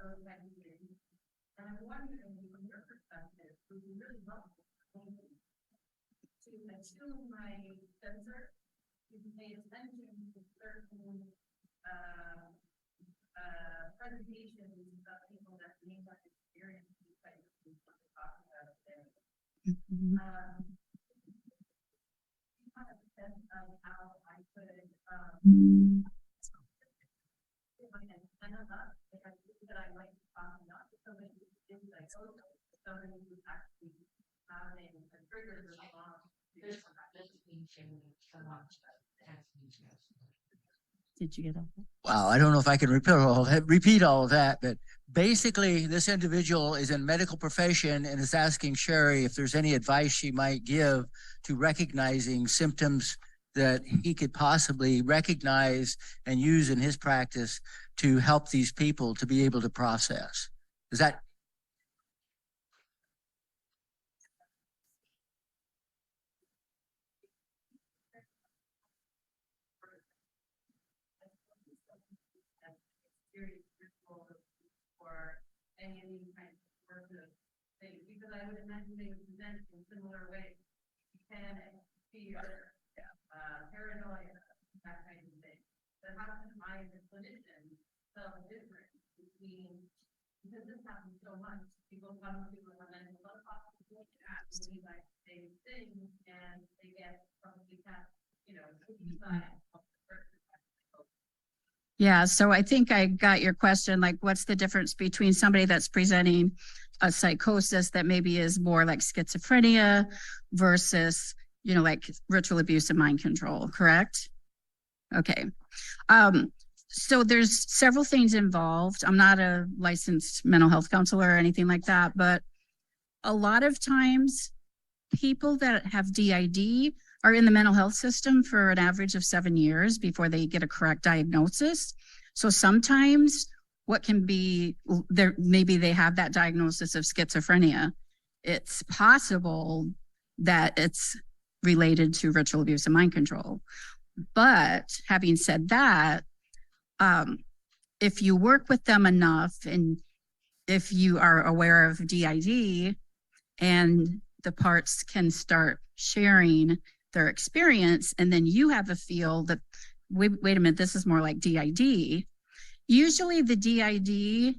those kinds of things. And I'm wondering from your perspective, would you really love to attune my sensor to pay attention to certain presentations of people that may have experienced these types of things that we're talking about today? Mhm. You have a sense of how I could get my antenna up, like I think that I might be talking not to somebody who's in psychosis, but somebody who's actually having a trigger response. Did you get all that? Wow, I don't know if I can repeat all of that, but basically this individual is in medical profession and is asking Sharri if there's any advice she might give to recognizing symptoms that he could possibly recognize and use in his practice to help these people to be able to process. Is that? Or any of these kinds of sorts of things, because I would imagine they would present in similar ways. Panic, fear, paranoia, that kind of thing. But how can I, as a clinician, tell the difference between, because this happens so much, people come to a mental health hospital and they like same thing, and they get probably suicide. Yeah, so I think I got your question, like what's the difference between somebody that's presenting a psychosis that maybe is more like schizophrenia versus, like ritual abuse and mind control, correct? Okay. So there's several things involved. I'm not a licensed mental health counselor or anything like that, but a lot of times people that have DID are in the mental health system for an average of 7 years before they get a correct diagnosis. So sometimes what can be there, maybe they have that diagnosis of schizophrenia. It's possible that it's related to ritual abuse and mind control. But having said that, if you work with them enough and if you are aware of DID and the parts can start sharing their experience, and then you have a feel that, wait a minute, this is more like DID. Usually the DID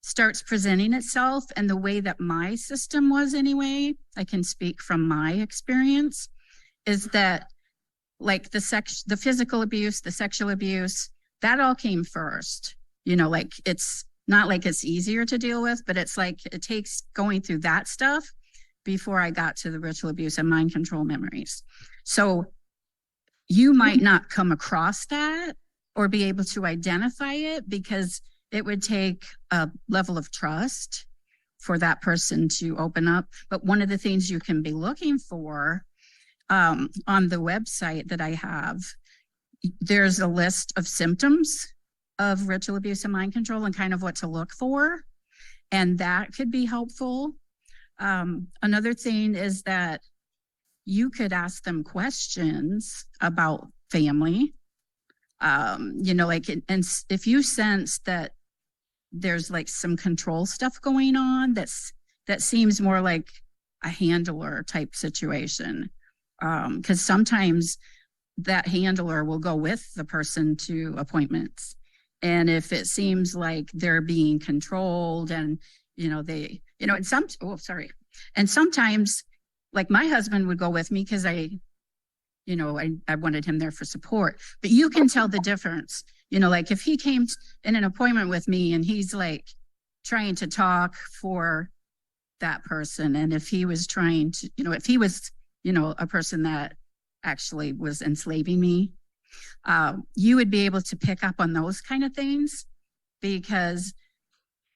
starts presenting itself, and the way that my system was anyway, I can speak from my experience, is that like the physical abuse, the sexual abuse, that all came first. Like it's not like it's easier to deal with, but it's like it takes going through that stuff before I got to the ritual abuse and mind control memories. So you might not come across that or be able to identify it because it would take a level of trust for that person to open up. But one of the things you can be looking for on the website that I have, there's a list of symptoms of ritual abuse and mind control and kind of what to look for. And that could be helpful. Another thing is that you could ask them questions about family. Like, and if you sense that there's like some control stuff going on, that seems more like a handler type situation. Because sometimes that handler will go with the person to appointments. And if it seems like they're being controlled and, and sometimes like my husband would go with me because I wanted him there for support, but you can tell the difference, like if he came in an appointment with me and he's like trying to talk for that person. And if he was trying to, if he was, a person that actually was enslaving me, you would be able to pick up on those kind of things because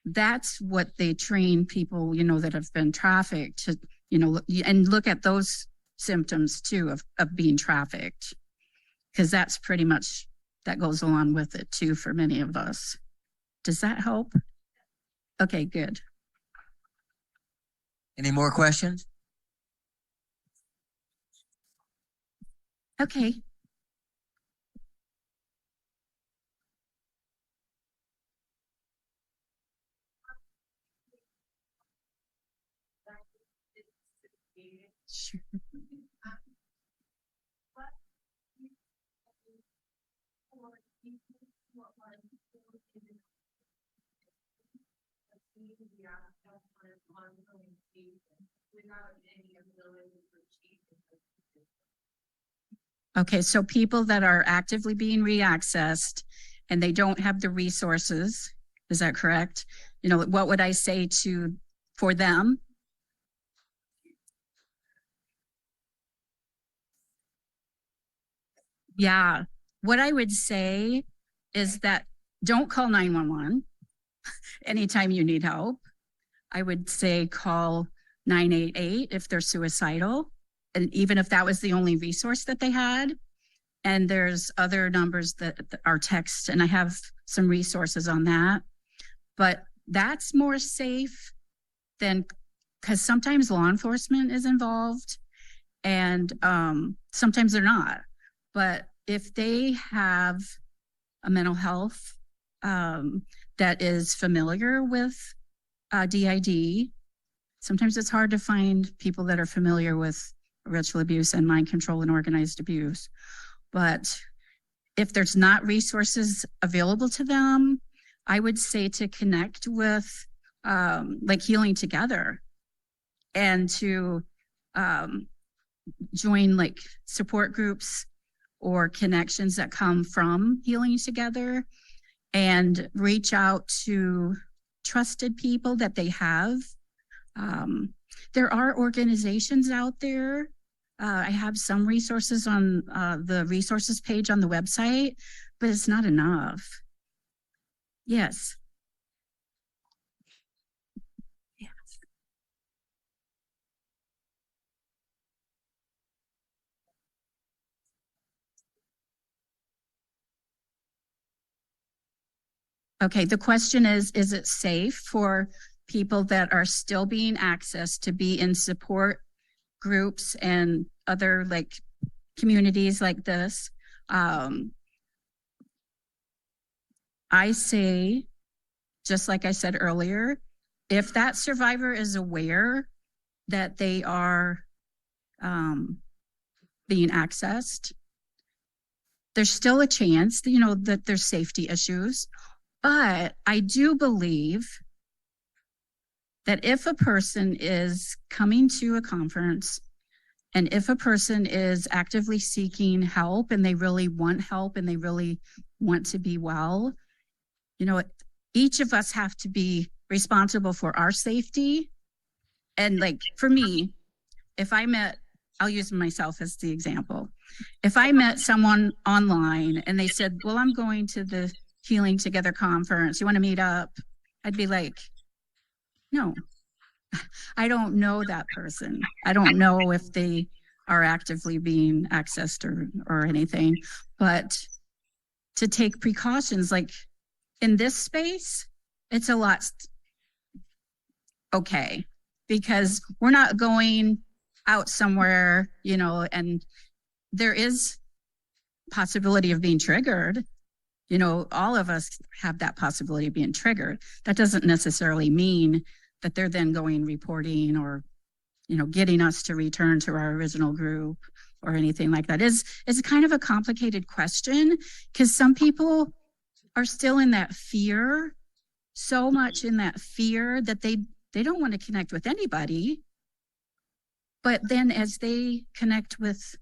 that's what they train people, that have been trafficked to, and look at those symptoms too of being trafficked, because that's pretty much, that goes along with it too for many of us. Does that help? Okay, good. Any more questions? Okay. Sure. Okay, so people that are actively being reaccessed and they don't have the resources, is that correct? You know, what would I say for them? Yeah, what I would say is that don't call 911 anytime you need help. I would say call 988 if they're suicidal. And even if that was the only resource that they had. And there's other numbers that are text, and I have some resources on that. But that's more safe than, because sometimes law enforcement is involved and sometimes they're not. But if they have a mental health that is familiar with DID, sometimes it's hard to find people that are familiar with ritual abuse and mind control and organized abuse. But if there's not resources available to them, I would say to connect with like Healing Together and to join like support groups or connections that come from Healing Together, and reach out to trusted people that they have. There are organizations out there. I have some resources on the resources page on the website, but it's not enough. Yes. Yes. Okay, the question is it safe for people that are still being accessed to be in support groups and other like communities like this? I say, just like I said earlier, if that survivor is aware that they are being accessed, there's still a chance, you know, that there's safety issues. But I do believe that if a person is coming to a conference and if a person is actively seeking help and they really want help and they really want to be well, you know, each of us have to be responsible for our safety. And like for me, if I met, I'll use myself as the example. If I met someone online and they said, well, I'm going to the Healing Together conference, you want to meet up? I'd be like, no, I don't know that person. I don't know if they are actively being accessed or anything, but to take precautions, like in this space, it's a lot okay, because we're not going out somewhere, you know, and there is possibility of being triggered. You know, all of us have that possibility of being triggered. That doesn't necessarily mean that they're then going reporting or, you know, getting us to return to our original group or anything like that. It's kind of a complicated question because some people are still in that fear, so much in that fear that they don't want to connect with anybody. But then as they connect with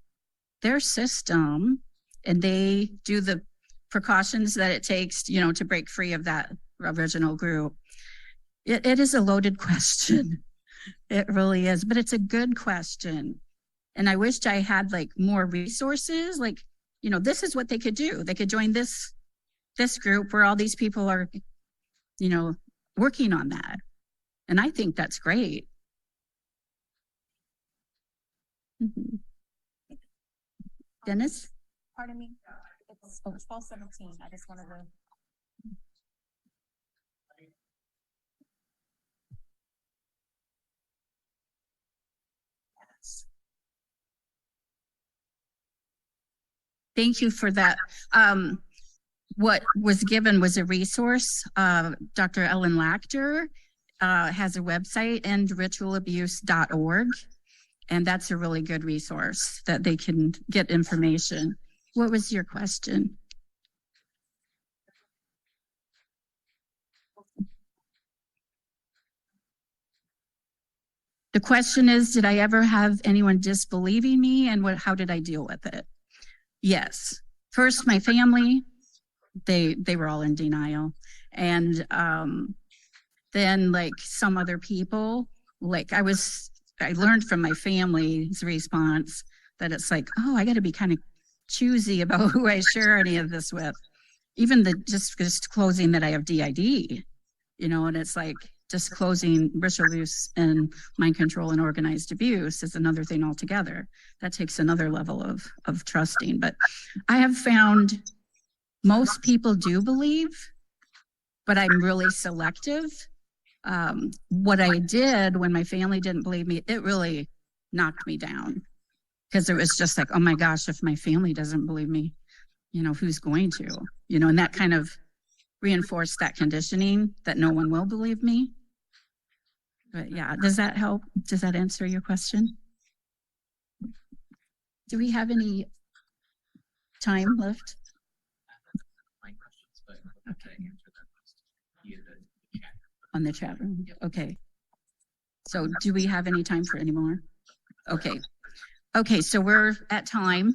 their system and they do the precautions that it takes, you know, to break free of that original group, it is a loaded question. It really is, but it's a good question. And I wished I had like more resources, like, you know, this is what they could do. They could join this group where all these people are, you know, working on that. And I think that's great. Mm-hmm. Dennis? Pardon me. It's 12:17. I just wanted to. Yes. Thank you for that. What was given was a resource. Dr. Ellen Lachter has a website, endritualabuse.org. And that's a really good resource that they can get information. What was your question? The question is, did I ever have anyone disbelieving me, and how did I deal with it? Yes. First, my family, they were all in denial. And then like some other people, like I learned from my family's response that it's like, oh, I got to be kind of choosy about who I share any of this with. Even the just disclosing that I have DID, and it's like disclosing ritual abuse and mind control and organized abuse is another thing altogether. That takes another level of trusting. But I have found most people do believe, but I'm really selective. What I did when my family didn't believe me, it really knocked me down, because it was just like, oh my gosh, if my family doesn't believe me, who's going to, and that kind of reinforced that conditioning that no one will believe me. But yeah, does that help? Does that answer your question? Do we have any time left? On the chat room? Okay. So do we have any time for any more? Okay. Okay, so we're at time.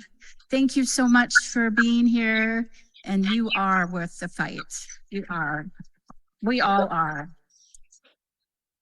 Thank you so much for being here. And you are worth the fight. You are. We all are.